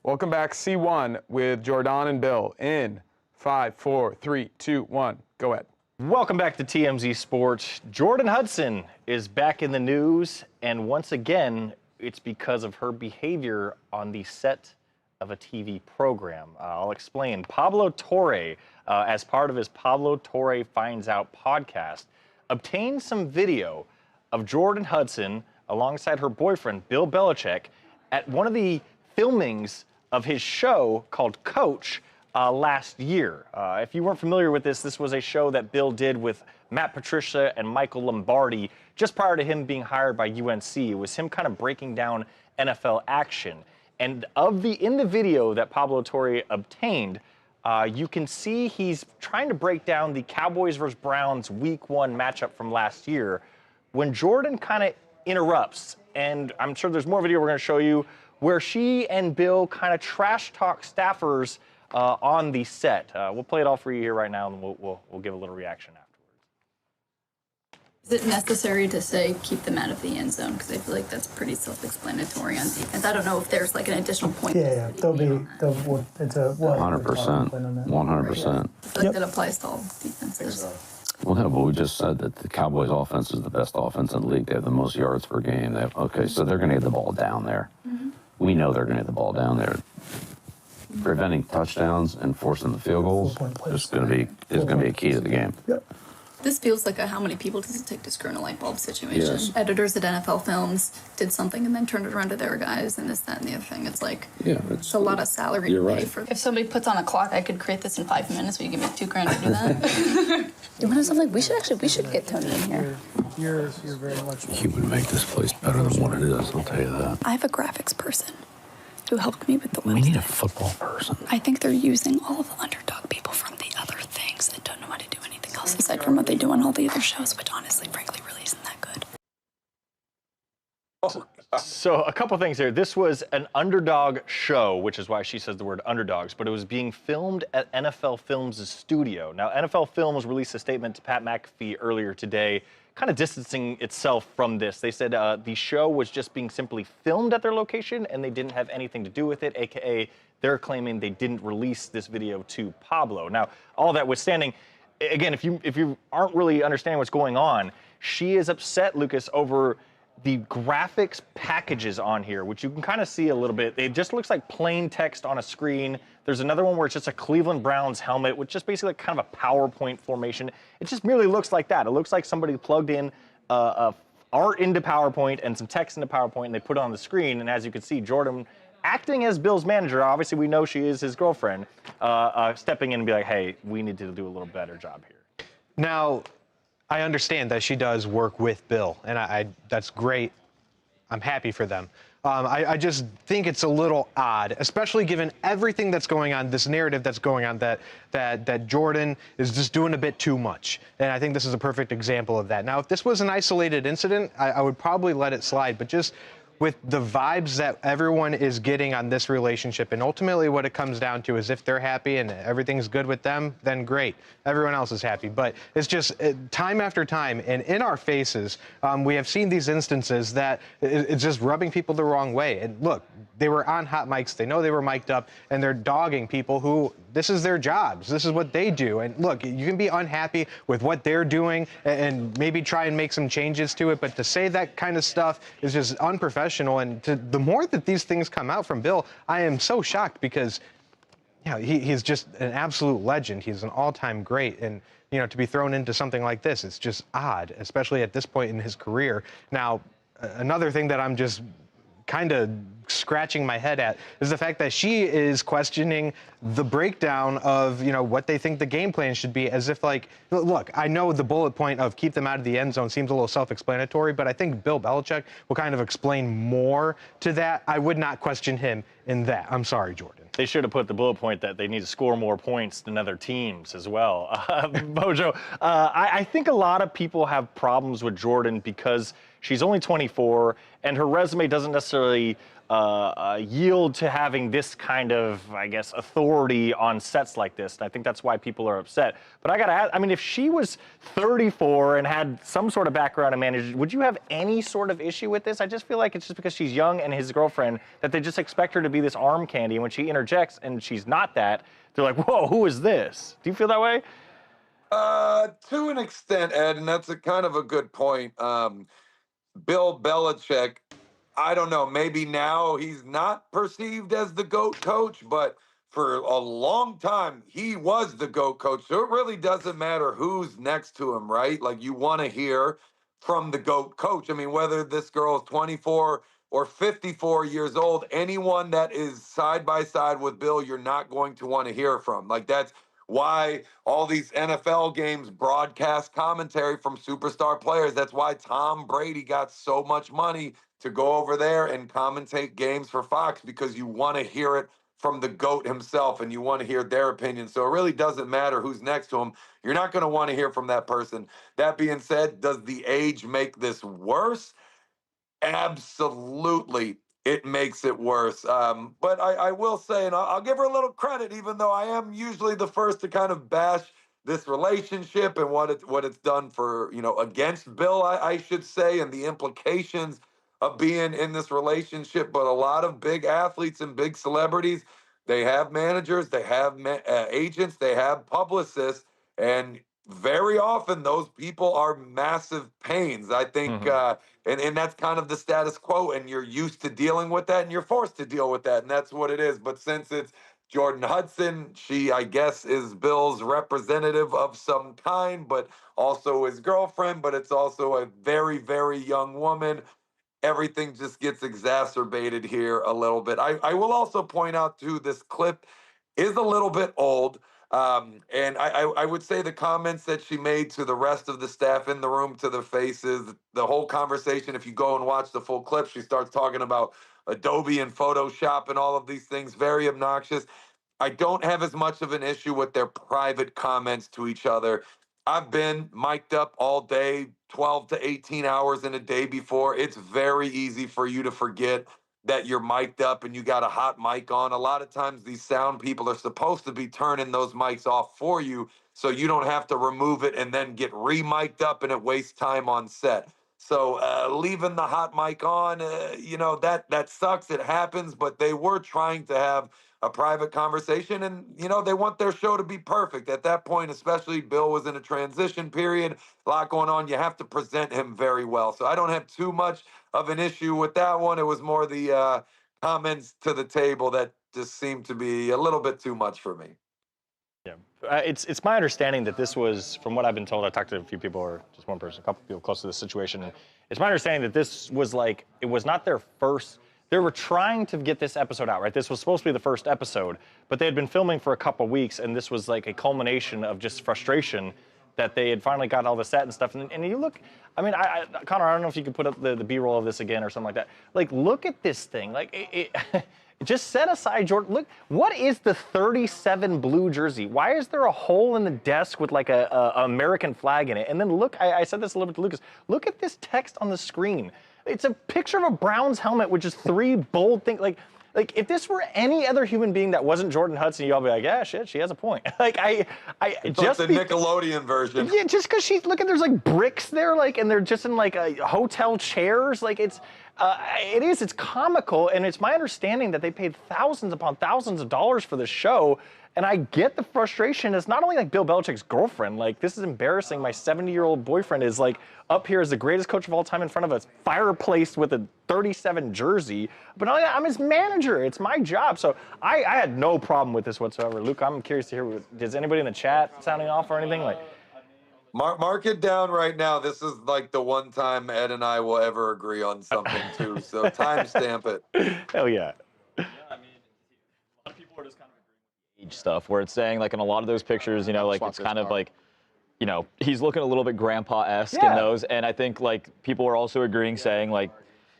Welcome back, C1 with Jordan and Bill in 5, 4, 3, 2, 1. Go ahead. Welcome back to TMZ Sports. Jordan Hudson is back in the news, and once again, it's because of her behavior on the set of a TV program. I'll explain. Pablo Torre, as part of his Pablo Torre Finds Out podcast, obtained some video of Jordan Hudson alongside her boyfriend, Bill Belichick, at one of the filmings of his show called Coach, last year. If you weren't familiar with this, this was a show that Bill did with Matt Patricia and Michael Lombardi just prior to him being hired by UNC. It was him kind of breaking down NFL action. And in the video that Pablo Torre obtained, you can see he's trying to break down the Cowboys versus Browns Week 1 matchup from last year when Jordan kind of interrupts. And I'm sure there's more video we're going to show you where she and Bill kind of trash talk staffers on the set. We'll play it all for you here right now, and we'll give a little reaction afterwards. Is it necessary to say keep them out of the end zone? Because I feel like that's pretty self-explanatory on defense. I don't know if there's like an additional point. Yeah, it's a 100%. I 100%. feel like that applies to all defenses. Well, no, but we just said that the Cowboys' offense is the best offense in the league. They have the most yards per game. Okay, so they're going to get the ball down there. We know they're going to get the ball down there. Preventing touchdowns and forcing the field goals is going to be a key to the game. This feels like a how many people does it take to screw in a light bulb situation. Yes. Editors at NFL Films did something and then turned it around to their guys and this, that, and the other thing. It's like, it's a lot of salary to pay for. If somebody puts on a clock, I could create this in 5 minutes. Will you give me $2,000 to do that? You want to something? We should get Tony in here. You're very much. He would make this place better than what it is, I'll tell you that. I have a graphics person who helped me with the website. We need a football person. I think they're using all of the underdog people from the other things and don't know how to do anything else aside from what they do on all the other shows, which honestly, frankly, really isn't that good. So a couple things here. This was an underdog show, which is why she says the word underdogs, but it was being filmed at NFL Films' studio. Now, NFL Films released a statement to Pat McAfee earlier today, kind of distancing itself from this. They said the show was just being simply filmed at their location and they didn't have anything to do with it, aka they're claiming they didn't release this video to Pablo. Now, all that withstanding, again, if you aren't really understanding what's going on, she is upset, Lucas, over the graphics packages on here, which you can kind of see a little bit. It just looks like plain text on a screen. There's another one where it's just a Cleveland Browns helmet, which just basically kind of a PowerPoint formation. It just merely looks like that. It looks like somebody plugged in art into PowerPoint and some text into PowerPoint, and they put it on the screen. And as you can see, Jordan, acting as Bill's manager, obviously we know she is his girlfriend, stepping in and be like, hey, we need to do a little better job here. Now, I understand that she does work with Bill, and that's great. I'm happy for them. I just think it's a little odd, especially given everything that's going on, this narrative that's going on, that Jordan is just doing a bit too much. And I think this is a perfect example of that. Now, if this was an isolated incident, I would probably let it slide, but just with the vibes that everyone is getting on this relationship, and ultimately what it comes down to is if they're happy and everything's good with them, then great. Everyone else is happy. But it's just time after time, and in our faces, we have seen these instances that it's just rubbing people the wrong way. And look, they were on hot mics, they know they were mic'd up, and they're dogging people who, this is their jobs, this is what they do. And look, you can be unhappy with what they're doing and maybe try and make some changes to it, but to say that kind of stuff is just unprofessional. And the more that these things come out from Bill, I am so shocked because, you know, he's just an absolute legend. He's an all-time great. And, you know, to be thrown into something like this, it's just odd, especially at this point in his career. Now, another thing that I'm just kind of scratching my head at is the fact that she is questioning the breakdown of, you know, what they think the game plan should be, as if like, look, I know the bullet point of keep them out of the end zone seems a little self-explanatory, but I think Bill Belichick will kind of explain more to that. I would not question him in that. I'm sorry, Jordan. They should have put the bullet point that they need to score more points than other teams as well. Mojo, I think a lot of people have problems with Jordan because she's only 24 and her resume doesn't necessarily yield to having this kind of, I guess, authority on sets like this. And I think that's why people are upset. But I got to ask, I mean, if she was 34 and had some sort of background in management, would you have any sort of issue with this? I just feel like it's just because she's young and his girlfriend that they just expect her to be this arm candy. And when she interjects and she's not that, they're like, whoa, who is this? Do you feel that way? To an extent, Ed, and that's a kind of a good point. Bill Belichick, I don't know, maybe now he's not perceived as the GOAT coach, but for a long time, he was the GOAT coach. So it really doesn't matter who's next to him, right? Like, you want to hear from the GOAT coach. I mean, whether this girl is 24 or 54 years old, anyone that is side by side with Bill, you're not going to want to hear from. Like, that's why all these NFL games broadcast commentary from superstar players. That's why Tom Brady got so much money to go over there and commentate games for Fox, because you want to hear it from the GOAT himself and you want to hear their opinion. So it really doesn't matter who's next to him. You're not going to want to hear from that person. That being said, does the age make this worse? Absolutely, it makes it worse. But I will say, and I'll give her a little credit, even though I am usually the first to kind of bash this relationship and what it's done for, you know, against Bill, I should say, and the implications of being in this relationship. But a lot of big athletes and big celebrities, they have managers, they have agents, they have publicists, and very often those people are massive pains. I think, and that's kind of the status quo, and you're used to dealing with that, and you're forced to deal with that, and that's what it is. But since it's Jordan Hudson, she, I guess, is Bill's representative of some kind, but also his girlfriend, but it's also a very, very young woman. Everything just gets exacerbated here a little bit. I will also point out, too, this clip is a little bit old. And I would say the comments that she made to the rest of the staff in the room, to the faces, the whole conversation, if you go and watch the full clip, she starts talking about Adobe and Photoshop and all of these things, very obnoxious. I don't have as much of an issue with their private comments to each other. I've been mic'd up all day, 12 to 18 hours in a day before. It's very easy for you to forget that you're mic'd up and you got a hot mic on. A lot of times these sound people are supposed to be turning those mics off for you so you don't have to remove it and then get re-mic'd up and it wastes time on set. So leaving the hot mic on, you know, that sucks. It happens, but they were trying to have a private conversation, and they want their show to be perfect. At that point, especially, Bill was in a transition period, a lot going on. You have to present him very well. So I don't have too much of an issue with that one. It was more the comments to the table that just seemed to be a little bit too much for me. Yeah, it's my understanding that this was, from what I've been told, I talked to a few people, or just one person, a couple people close to this situation. It's my understanding that this was like, it was not their first. They were trying to get this episode out, right? This was supposed to be the first episode, but they had been filming for a couple weeks, and this was like a culmination of just frustration that they had finally got all the set and stuff. And you look, I mean, Connor, I don't know if you could put up the B-roll of this again or something like that. Like, look at this thing. Like, just set aside Jordan. Look, what is the 37 blue jersey? Why is there a hole in the desk with like a American flag in it? And then look, I said this a little bit to Lucas. Look at this text on the screen. It's a picture of a Browns helmet with just 3 bold things. Like if this were any other human being that wasn't Jordan Hudson, you'll be like, yeah, shit, she has a point. It's just like the Nickelodeon version. Yeah, just because she's look at there's like bricks there, like, and they're just in like hotel chairs. Like it's comical, and it's my understanding that they paid thousands upon thousands of dollars for this show. And I get the frustration. It's not only like Bill Belichick's girlfriend. Like, this is embarrassing. My 70-year-old boyfriend is like up here as the greatest coach of all time in front of a fireplace with a 37 jersey. But I'm his manager. It's my job. So I had no problem with this whatsoever. Luke, I'm curious to hear. Is anybody in the chat sounding off or anything? Like, mark it down right now. This is like the one time Ed and I will ever agree on something too. So timestamp it. Hell yeah. Stuff where it's saying like in a lot of those pictures, like it's kind of like, he's looking a little bit grandpa-esque in those, and I think like people are also agreeing, saying like,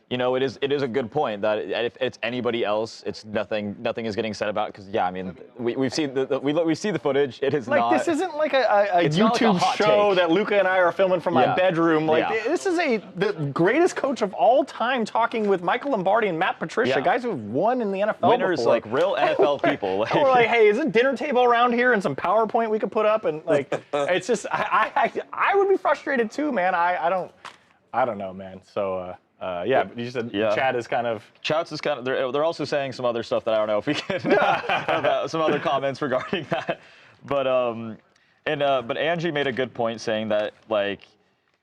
it is a good point that if it's anybody else, it's nothing is getting said about, because I mean we've seen we see the footage. It is like not. This isn't like a YouTube show that Luca and I are filming from my bedroom. Like this is the greatest coach of all time talking with Michael Lombardi and Matt Patricia, guys who've won in the NFL. Winners, before. like real NFL people. Like, we're like, hey, is a dinner table around here and some PowerPoint we could put up? And like, it's just I would be frustrated too, man. I don't know, man. So. But you said chat is kind of. Chat's is kind of. They're also saying some other stuff that I don't know if we can. About some other comments regarding that, but Angie made a good point saying that like.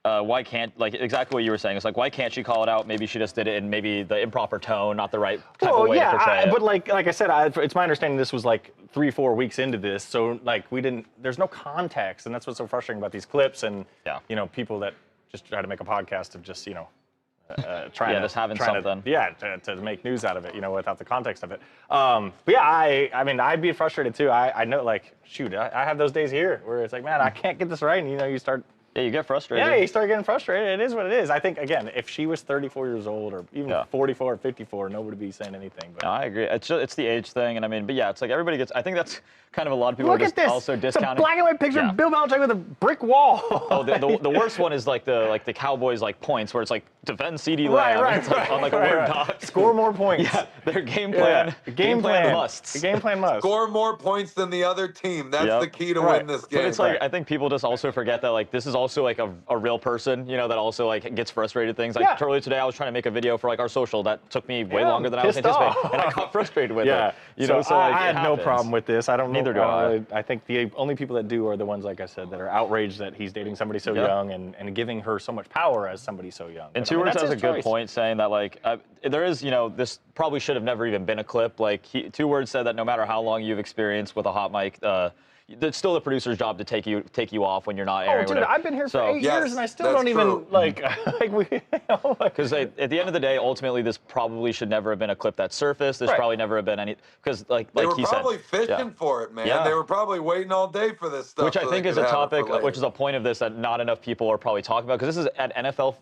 Why can't, like, exactly what you were saying. It's like, why can't she call it out? Maybe she just did it in maybe the improper tone, not the right type of way to portray it. But like I said, it's my understanding this was like 3-4 weeks into this, so like there's no context, and that's what's so frustrating about these clips, and people that just try to make a podcast of just just having something. To make news out of it, without the context of it. But I mean, I'd be frustrated too. I know, like, shoot, I have those days here where it's like, man, I can't get this right, and you start. Yeah, you get frustrated. Yeah, you start getting frustrated. It is what it is. I think, again, if she was 34 years old or even 44 or 54, nobody would be saying anything. But. No, I agree. It's the age thing, and I mean, but it's like everybody gets. I think that's kind of a lot of people are just also discounting. It's a black and white picture of Bill Belichick with a brick wall. The worst one is like the Cowboys like points where it's like defend CeeDee Lamb. Right, on like a Word doc. Score more points. Yeah, their game plan. Game plan musts. The game plan must. Score more points than the other team. That's the key to win this game. But it's like I think people just also forget that like this is also like a real person, that also like gets frustrated with things. Like earlier today, I was trying to make a video for like our social that took me way longer than I was anticipating, and I got frustrated with it. So like, I had no problem with this. I don't know. Neither do I. I think the only people that do are the ones, like I said, that are outraged that he's dating somebody so young and giving her so much power as somebody so young. And Two Words has a good point saying that like there is, this probably should have never even been a clip. Like Two Words said that no matter how long you've experienced with a hot mic, it's still the producer's job to take you off when you're not airing. Oh, dude, I've been here for 8 years and I still don't even like because at the end of the day, ultimately, this probably should never have been a clip that surfaced. There's probably never have been any because like they were he probably said, fishing for it, man. They were probably waiting all day for this stuff. Which I think is a topic, which is a point of this that not enough people are probably talking about, because this is at NFL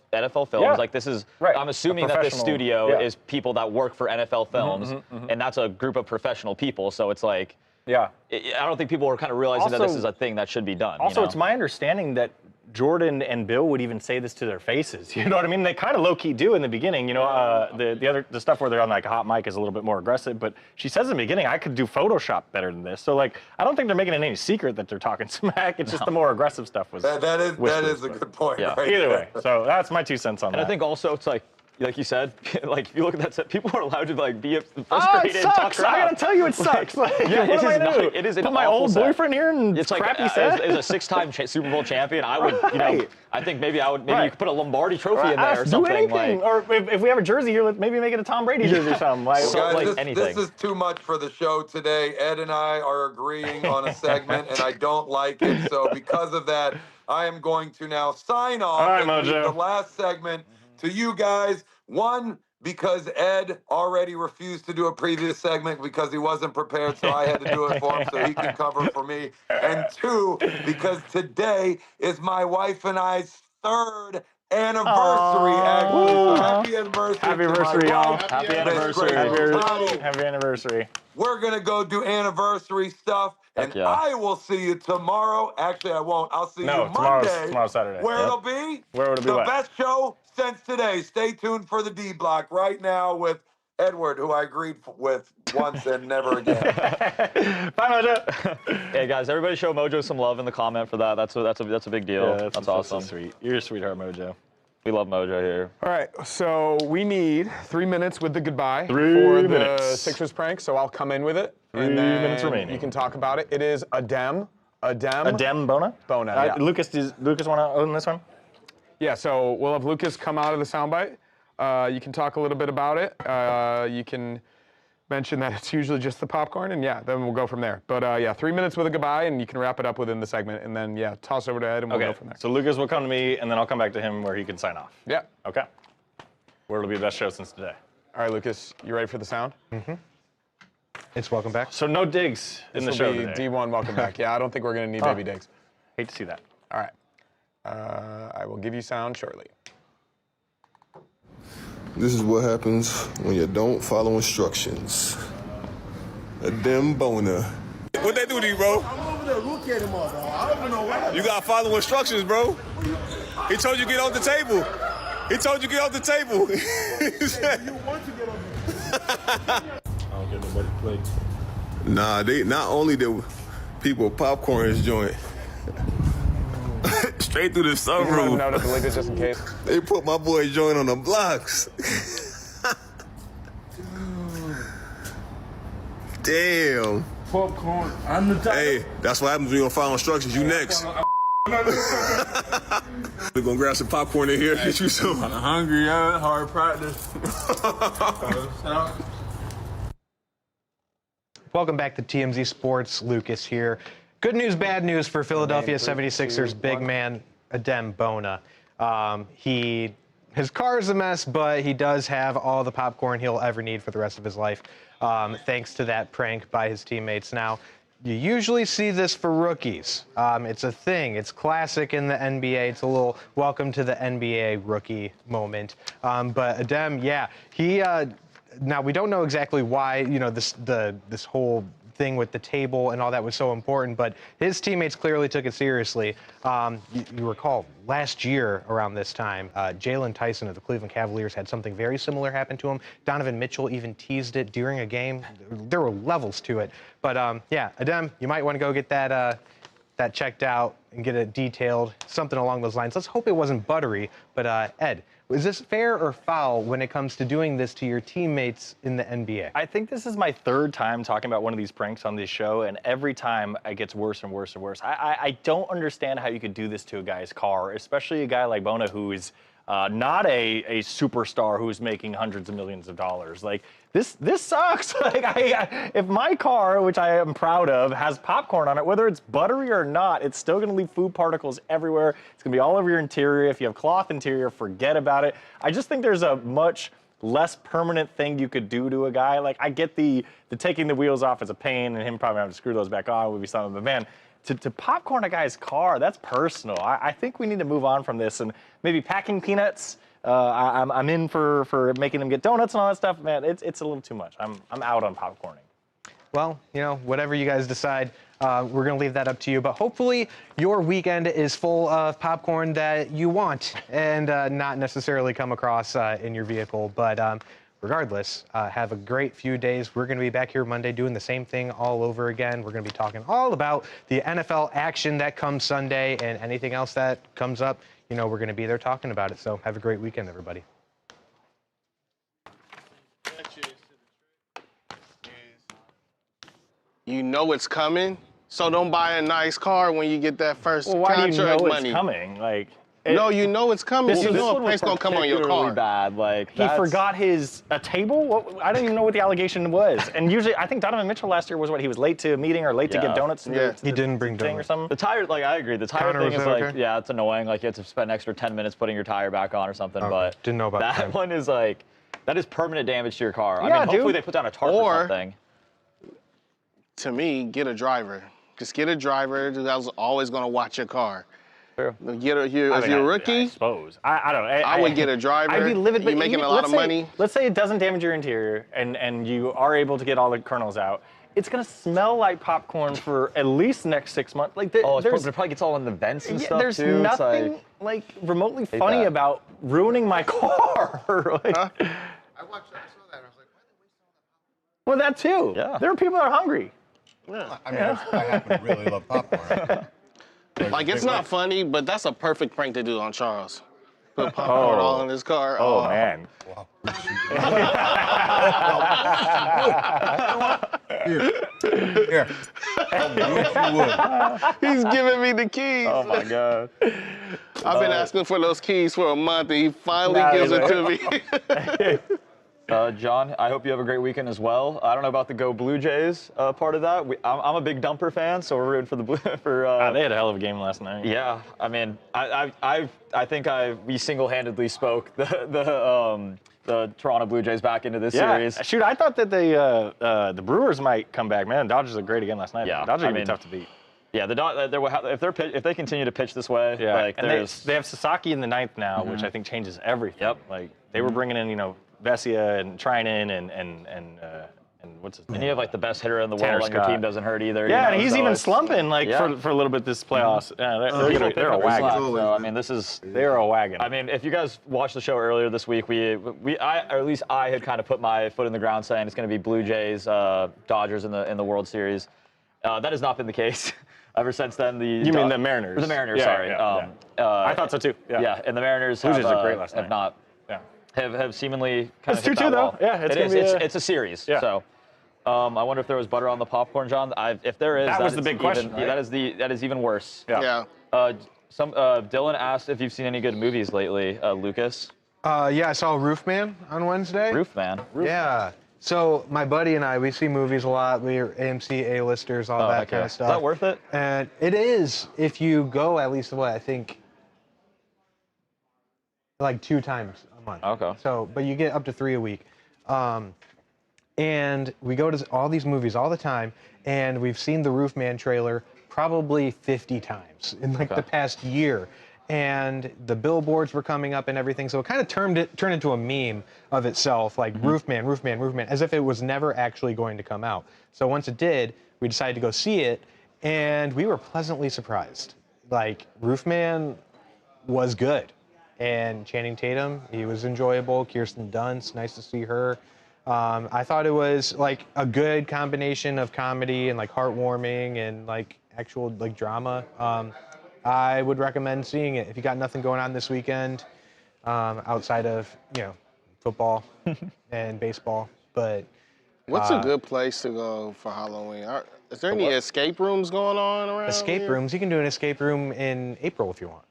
Films. Like this is, I'm assuming that this studio is people that work for NFL Films, and that's a group of professional people. So it's like. I don't think people are kind of realizing that this is a thing that should be done. Also, it's my understanding that Jordan and Bill would even say this to their faces. You know what I mean? They kind of low-key do in the beginning. The stuff where they're on like a hot mic is a little bit more aggressive. But she says in the beginning, I could do Photoshop better than this. So like, I don't think they're making it any secret that they're talking smack. It's just the more aggressive stuff was. That is a good point. Right Either way, so that's my 2 cents on that. And I think also it's like like you said, like if you look at that set, people are allowed to like be frustrated and talk crap. I gotta tell you, it sucks. Like, Yeah, what it am I is gonna do? not. It is an Put my awful old set. boyfriend here and It's like crappy set. as a 6-time Super Bowl champion, I would, you know, I think maybe you could put a Lombardi trophy in there or something. Do anything. Like, or if we have a jersey here, maybe make it a Tom Brady jersey or something. Like, Well, guys, anything. this is too much for the show today. Ed and I are agreeing on a segment, and I don't like it. So because of that, I am going to now sign off All right, and leave Mojo. the last segment to you guys. One, because Ed already refused to do a previous segment because he wasn't prepared, so I had to do it for him so he can cover for me. And two, because today is my wife and I's 3rd anniversary, actually. So happy anniversary. Happy to my anniversary, y'all. wife, Happy Miss anniversary. Grace Tati. Happy anniversary. We're going to go do anniversary stuff, and yeah. I will see you tomorrow. Actually, I won't. I'll see you Monday. Tomorrow's Saturday. Where it'll be? Where would it be? The what? best show since today. Stay tuned for the D Block right now with Edward, who I agreed with once and never again. Bye, Mojo. hey guys, everybody show Mojo some love in the comment for that. That's a big deal. Yeah, that's awesome. So sweet. You're a sweetheart, Mojo. We love Mojo here. All right, so we need 3 minutes with the goodbye 3 for minutes. the Sixers prank, so I'll come in with it. 3 and then minutes remaining. You can talk about it. It is Adem Bona? Bona, yeah. Lucas want to own this one? Yeah, so we'll have Lucas come out of the soundbite. You can talk a little bit about it. You can mention that it's usually just the popcorn, and yeah, then we'll go from there. But yeah, 3 minutes with a goodbye, and you can wrap it up within the segment, and then yeah, toss over to Ed, and we'll go from there. So Lucas will come to me, and then I'll come back to him where he can sign off. Yeah. Okay. Where it'll be the best show since today. All right, Lucas, you ready for the sound? Mm-hmm. It's welcome back. So no digs in the show This will be today. D1 welcome back. Yeah, I don't think we're gonna need baby digs. Hate to see that. All right. I will give you sound shortly. This is what happens when you don't follow instructions. Adem Bona. What they do to you, bro? I'm over there looking at him all, dog. I don't even know why. You gotta follow instructions, bro. He told you get off the table. He told you get off the table. You want to get on I don't get nobody play. Nah, they not only did people popcorn his joint. Straight through the sunroof. Note of the Lucas just in case. They put my boy joint on the blocks. Damn. popcorn. I'm the type. Hey, that's what happens when you don't follow instructions. You next. We're gonna grab some popcorn in here. Get you some. I'm hungry, yeah. Hard practice. Welcome back to TMZ Sports. Lucas here. Good news, bad news for Philadelphia 76ers big man Adem Bona. His car is a mess, but he does have all the popcorn he'll ever need for the rest of his life, thanks to that prank by his teammates. Now, you usually see this for rookies. It's a thing. It's classic in the NBA. It's a little welcome to the NBA rookie moment. But Adem, yeah, he. Now we don't know exactly why this whole thing with the table and all that was so important, but his teammates clearly took it seriously. You recall last year around this time, Jalen Tyson of the Cleveland Cavaliers had something very similar happen to him. Donovan Mitchell even teased it during a game. There were levels to it. But yeah, Adem, you might want to go get that checked out and get it detailed, something along those lines. Let's hope it wasn't buttery. But Ed, is this fair or foul when it comes to doing this to your teammates in the NBA? I think this is my third time talking about one of these pranks on this show, and every time it gets worse and worse and worse. I don't understand how you could do this to a guy's car, especially a guy like Bona who is not a superstar who's making hundreds of millions of dollars. Like, this sucks. Like, if my car, which I am proud of, has popcorn on it, whether it's buttery or not, it's still gonna leave food particles everywhere. It's gonna be all over your interior. If you have cloth interior, forget about it. I just think there's a much less permanent thing you could do to a guy. Like, I get the taking the wheels off is a pain, and him probably having to screw those back on would be something, but man, to popcorn a guy's car, that's personal. I think we need to move on from this, and maybe packing peanuts. I'm in for making them get donuts and all that stuff. Man, it's a little too much. I'm out on popcorning. Well, whatever you guys decide, we're going to leave that up to you. But hopefully your weekend is full of popcorn that you want and not necessarily come across in your vehicle. But regardless, have a great few days. We're going to be back here Monday doing the same thing all over again. We're going to be talking all about the NFL action that comes Sunday and anything else that comes up. We're going to be there talking about it. So have a great weekend, everybody. you know it's coming. So don't buy a nice car when you get that first Well, why contract do you know money. it's coming? Like, No, you know it's coming. You know a price gonna come on your car. Bad. Like he forgot a table. I don't even know what the allegation was. And usually, I think Donovan Mitchell last year was he was late to a meeting or late to get donuts. Yeah. He didn't bring thing or donuts. something. The tire, like I agree. The tire Counter thing was is that like, okay? yeah, it's annoying. Like you have to spend an extra 10 minutes putting your tire back on or something. Okay. But Didn't know about that that. one is like, that is permanent damage to your car. I Yeah, mean, hopefully dude. they put down a tarp or something. To me, get a driver. Just get a driver who's always gonna watch your car. True. If you're a rookie, I suppose. I don't know. I would get a driver. I'd be livid, but You're making a lot of money. Let's say it doesn't damage your interior and you are able to get all the kernels out. It's gonna smell like popcorn for at least the next 6 months. Like It probably gets all in the vents and stuff there's too. It's nothing like remotely funny that. about ruining my car. Like, Huh? I saw that, and I was like, why did we waste all that? well, that too. Yeah. There are people that are hungry. Yeah. I mean, I happen to really love popcorn. Like it's not funny, but that's a perfect prank to do on Charles. Put popcorn all in his car. Oh man. Wow. Here. You would. He's giving me the keys. Oh my god. I've been asking for those keys for a month, and he finally gives it to me. John, I hope you have a great weekend as well. I don't know about the Go Blue Jays part of that. I'm a big Dumper fan, so we're rooting for the Blue. They had a hell of a game last night. Yeah, I mean, I think we single-handedly spoke the Toronto Blue Jays back into this series. Shoot, I thought that the Brewers might come back. Man, Dodgers are great again last night. Yeah, Dodgers are gonna be tough to beat. Yeah, if they continue to pitch this way, Yeah, like and they have Sasaki in the ninth now, which I think changes everything. Yep. Like they were bringing in Vesia and Trinan and what's his name? And you have like the best hitter in the Tanner world on your Scott. team doesn't hurt either. Yeah, you and he's so even it's- slumping Yeah. for a little bit this playoffs. Yeah, People they're a wagon. So, I mean, They're a wagon. I mean, if you guys watched the show earlier this week, or at least I had kind of put my foot in the ground saying it's going to be Blue Jays, Dodgers in the World Series. That has not been the case ever since then. You mean the Mariners? The Mariners, Yeah, sorry. yeah, I thought so too. Yeah, and the Mariners Blue Jays are great last have night. not. Yeah. Have seemingly kind It's of hit 2-2 that though. wall. Yeah, it's gonna be it's a series. Yeah. So, I wonder if there was butter on the popcorn, John. If there is, That was the big question, Yeah, right? that is even worse. Yeah. Dylan asked if you've seen any good movies lately, Lucas. Yeah, I saw Roofman on Wednesday. Roofman. Yeah. So my buddy and I, we see movies a lot. We're AMC A-listers, all that kind of stuff. Is that worth it? And it is if you go at least I think like 2 times a month. Okay. So, but you get up to 3 a week. And we go to all these movies all the time, and we've seen the Roofman trailer probably 50 times in like the past year. And the billboards were coming up and everything, so it kind of turned into a meme of itself, like Roofman, Roofman, Roofman, as if it was never actually going to come out. So once it did, we decided to go see it, and we were pleasantly surprised. Like, Roofman was good. And Channing Tatum, he was enjoyable. Kirsten Dunst, nice to see her. I thought it was like a good combination of comedy and like heartwarming and like actual like drama. I would recommend seeing it if you got nothing going on this weekend outside of football and baseball. But What's a good place to go for Halloween? Is there any escape rooms going on around escape here? rooms, you can do an escape room in April if you want.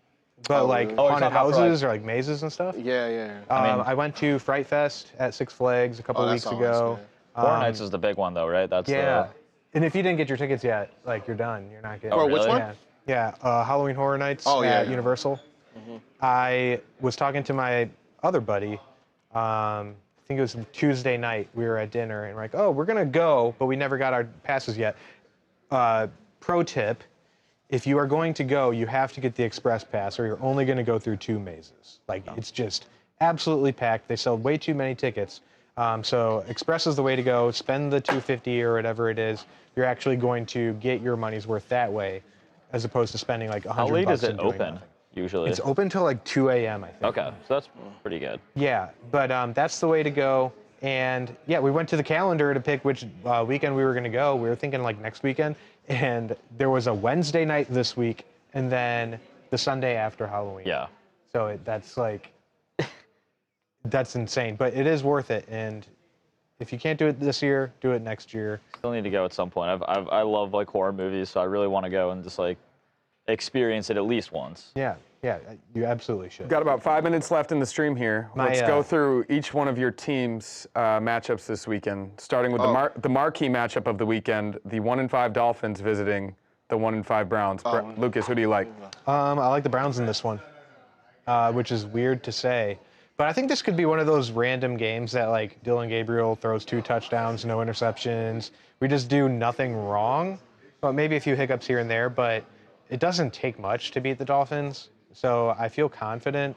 But Oh, like really? haunted talking about for, houses or like mazes and stuff. Yeah, yeah. I went to Fright Fest at Six Flags a couple that's weeks always ago. good. Horror Nights is the big one, though, right? That's Yeah. And if you didn't get your tickets yet, like you're done. You're not getting. Oh, which one? Yeah, Halloween Horror Nights Oh, yeah, at yeah. Universal. I was talking to my other buddy. I think it was Tuesday night. We were at dinner and we're like, oh, we're gonna go, but we never got our passes yet. Pro tip: if you are going to go, you have to get the express pass, or you're only gonna go through 2 mazes. Like it's just absolutely packed. They sell way too many tickets. So express is the way to go. Spend the $250 or whatever it is. You're actually going to get your money's worth that way, as opposed to spending like $100. How late is it and doing open, nothing. usually? It's open till like 2 a.m. I think. Okay, so that's pretty good. Yeah, but that's the way to go. And yeah, we went to the calendar to pick which weekend we were going to go. We were thinking like next weekend, and there was a Wednesday night this week, and then the Sunday after Halloween. Yeah. So that's like, that's insane, but it is worth it. And If you can't do it this year, do it next year. Still need to go at some point. I love like horror movies, so I really want to go and just like experience it at least once. Yeah, you absolutely should. We've got about 5 minutes left in the stream here. Let's go through each one of your team's matchups this weekend, starting with the marquee matchup of the weekend, the 1-5 Dolphins visiting the 1-5 Browns. Lucas, who do you like? I like the Browns in this one, which is weird to say. But I think this could be one of those random games that, like, Dylan Gabriel throws 2 touchdowns, no interceptions. We just do nothing wrong. But maybe a few hiccups here and there, but it doesn't take much to beat the Dolphins. So I feel confident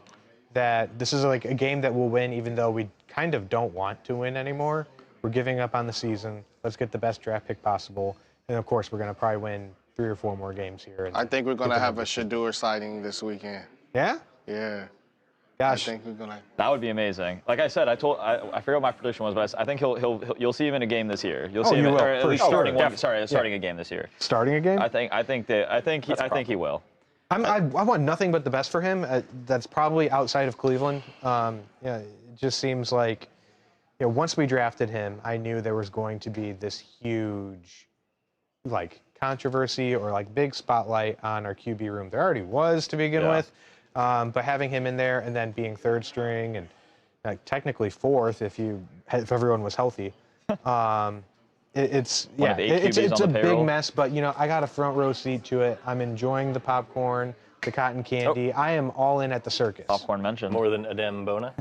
that this is like a game that we'll win, even though we kind of don't want to win anymore. We're giving up on the season. Let's get the best draft pick possible. And, of course, we're going to probably win 3 or 4 more games here. I think we're going to have a Shador sighting this weekend. Yeah? Yeah. Gosh. I think we're gonna. That would be amazing. Like I said, I forget what my prediction was, but I think you'll see him in a game this year. You'll see him, or at least starting one. Starting a game this year. Starting a game? I think he will. I want nothing but the best for him. That's probably outside of Cleveland. It just seems like, once we drafted him, I knew there was going to be this huge, like, controversy or like big spotlight on our QB room. There already was to begin with. But having him in there and then being 3rd string and technically 4th if everyone was healthy, it's a big mess. But I got a front row seat to it. I'm enjoying the popcorn, the cotton candy. I am all in at the circus. Popcorn mentioned more than Adem Bona.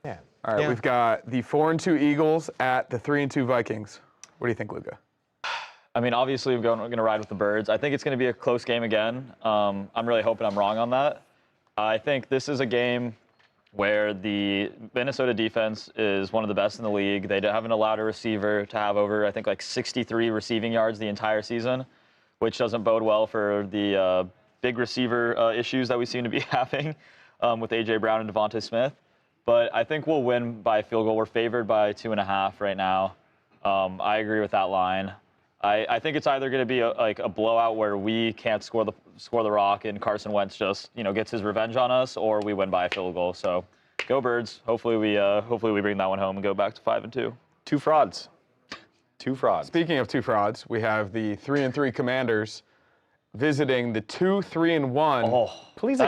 Yeah. All right, we've got the 4-2 Eagles at the 3-2 Vikings. What do you think, Luka? I mean, obviously we're going to ride with the Birds. I think it's going to be a close game again. I'm really hoping I'm wrong on that. I think this is a game where the Minnesota defense is one of the best in the league. They haven't allowed a receiver to have over, I think, like 63 receiving yards the entire season, which doesn't bode well for the big receiver issues that we seem to be having with A.J. Brown and Devontae Smith. But I think we'll win by a field goal. We're favored by 2.5 right now. I agree with that line. I think it's either going to be a blowout where we can't score the rock and Carson Wentz just gets his revenge on us, or we win by a field goal. So go Birds. Hopefully we bring that one home and go back to 5-2. 2 frauds. 2 frauds. Speaking of 2 frauds, we have the 3-3 Commanders visiting the 2-3-1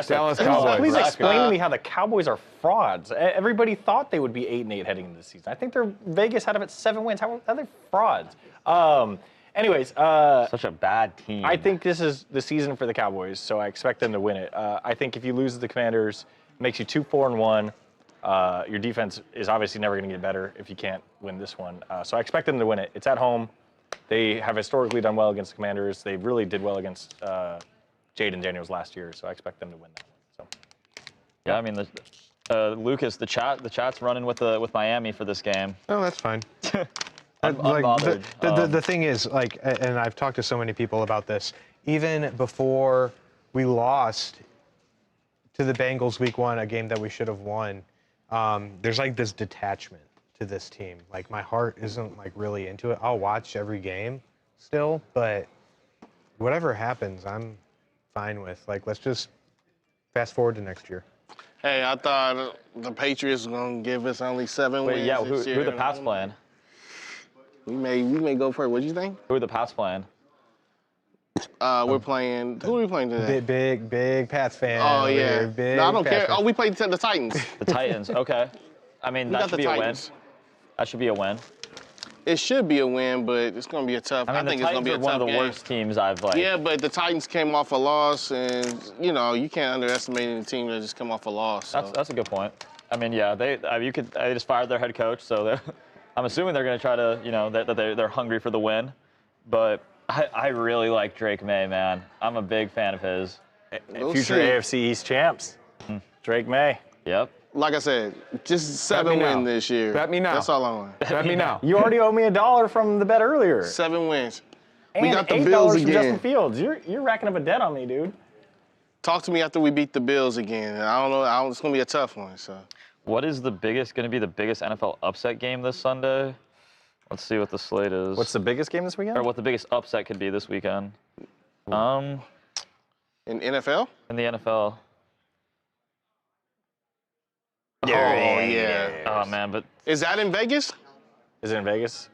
Dallas Cowboys. Please explain to me how the Cowboys are frauds. Everybody thought they would be 8-8 heading into the season. I think Vegas had them at 7 wins. How are they frauds? Anyways, such a bad team. I think this is the season for the Cowboys, so I expect them to win it. I think if you lose to the Commanders, it makes you 2-4-1. Your defense is obviously never going to get better if you can't win this one. So I expect them to win it. It's at home. They have historically done well against the Commanders. They really did well against Jaden Daniels last year, so I expect them to win that one. So, yeah, I mean, Lucas, the chat's running with Miami for this game. Oh, that's fine. Unbothered. The thing is, like, and I've talked to so many people about this, even before we lost to the Bengals week 1, a game that we should have won, there's like this detachment to this team. Like, my heart isn't like really into it. I'll watch every game still, but whatever happens, I'm fine with. Like, let's just fast forward to next year. Hey, I thought the Patriots were going to give us only 7 wins. Yeah, this year. who are the Pats playing? We may go for it. What do you think? Who are the Pats playing? We're playing. Who are we playing today? Big Pats fan. Oh yeah. No, I don't care. Fan. Oh, we played the Titans. The Titans. Okay. I mean, that should be a win. That should be a win. It should be a win, but it's going to be a tough. I think it's going to be a tough game. One of the worst teams I've like. Yeah, but the Titans came off a loss, and you can't underestimate any team that just come off a loss. So. That's a good point. I mean, yeah, they just fired their head coach, so I'm assuming they're going to try to, that they're hungry for the win. But I really like Drake May, man. I'm a big fan of his. Future AFC East champs. Drake May. Yep. Like I said, just 7 wins this year. Bet me now. That's all I want. Bet me now. You already owe me $1 from the bet earlier. 7 wins. And we got the $8 Bills from again. Justin Fields. You're racking up a debt on me, dude. Talk to me after we beat the Bills again. I don't know. It's going to be a tough one. So. What is going to be the biggest NFL upset game this Sunday? Let's see what the slate is. What's the biggest game this weekend? Or what the biggest upset could be this weekend. In NFL? In the NFL. Oh, yeah. Oh, man, but... Is that in Vegas? Is it in Vegas?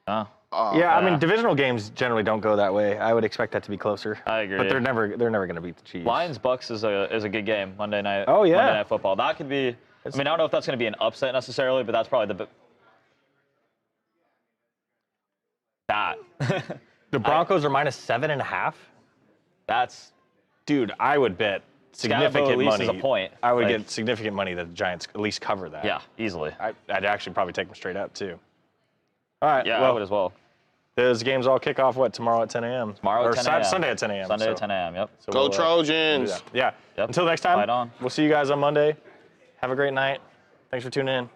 Oh. Yeah, I mean, divisional games generally don't go that way. I would expect that to be closer. I agree. But they're never going to beat the Chiefs. Lions-Bucks is a good game Monday night. Oh, yeah. Monday Night Football. That could be. I mean, I don't know if that's going to be an upset necessarily, but that's probably The Broncos are minus 7.5. That's. Dude, I would bet significant at least money. is a point. I would Like- get significant money that the Giants at least cover that. Yeah, easily. I'd actually probably take them straight up too. All right. Yeah, well, I would as well. Those games all kick off tomorrow at 10 a.m. Tomorrow at 10 a.m. Sunday at 10 a.m. Sunday at 10 a.m. Yep. So Go we'll do Trojans. that. Yeah. Yep. Until next time. Fight on. We'll see you guys on Monday. Have a great night. Thanks for tuning in.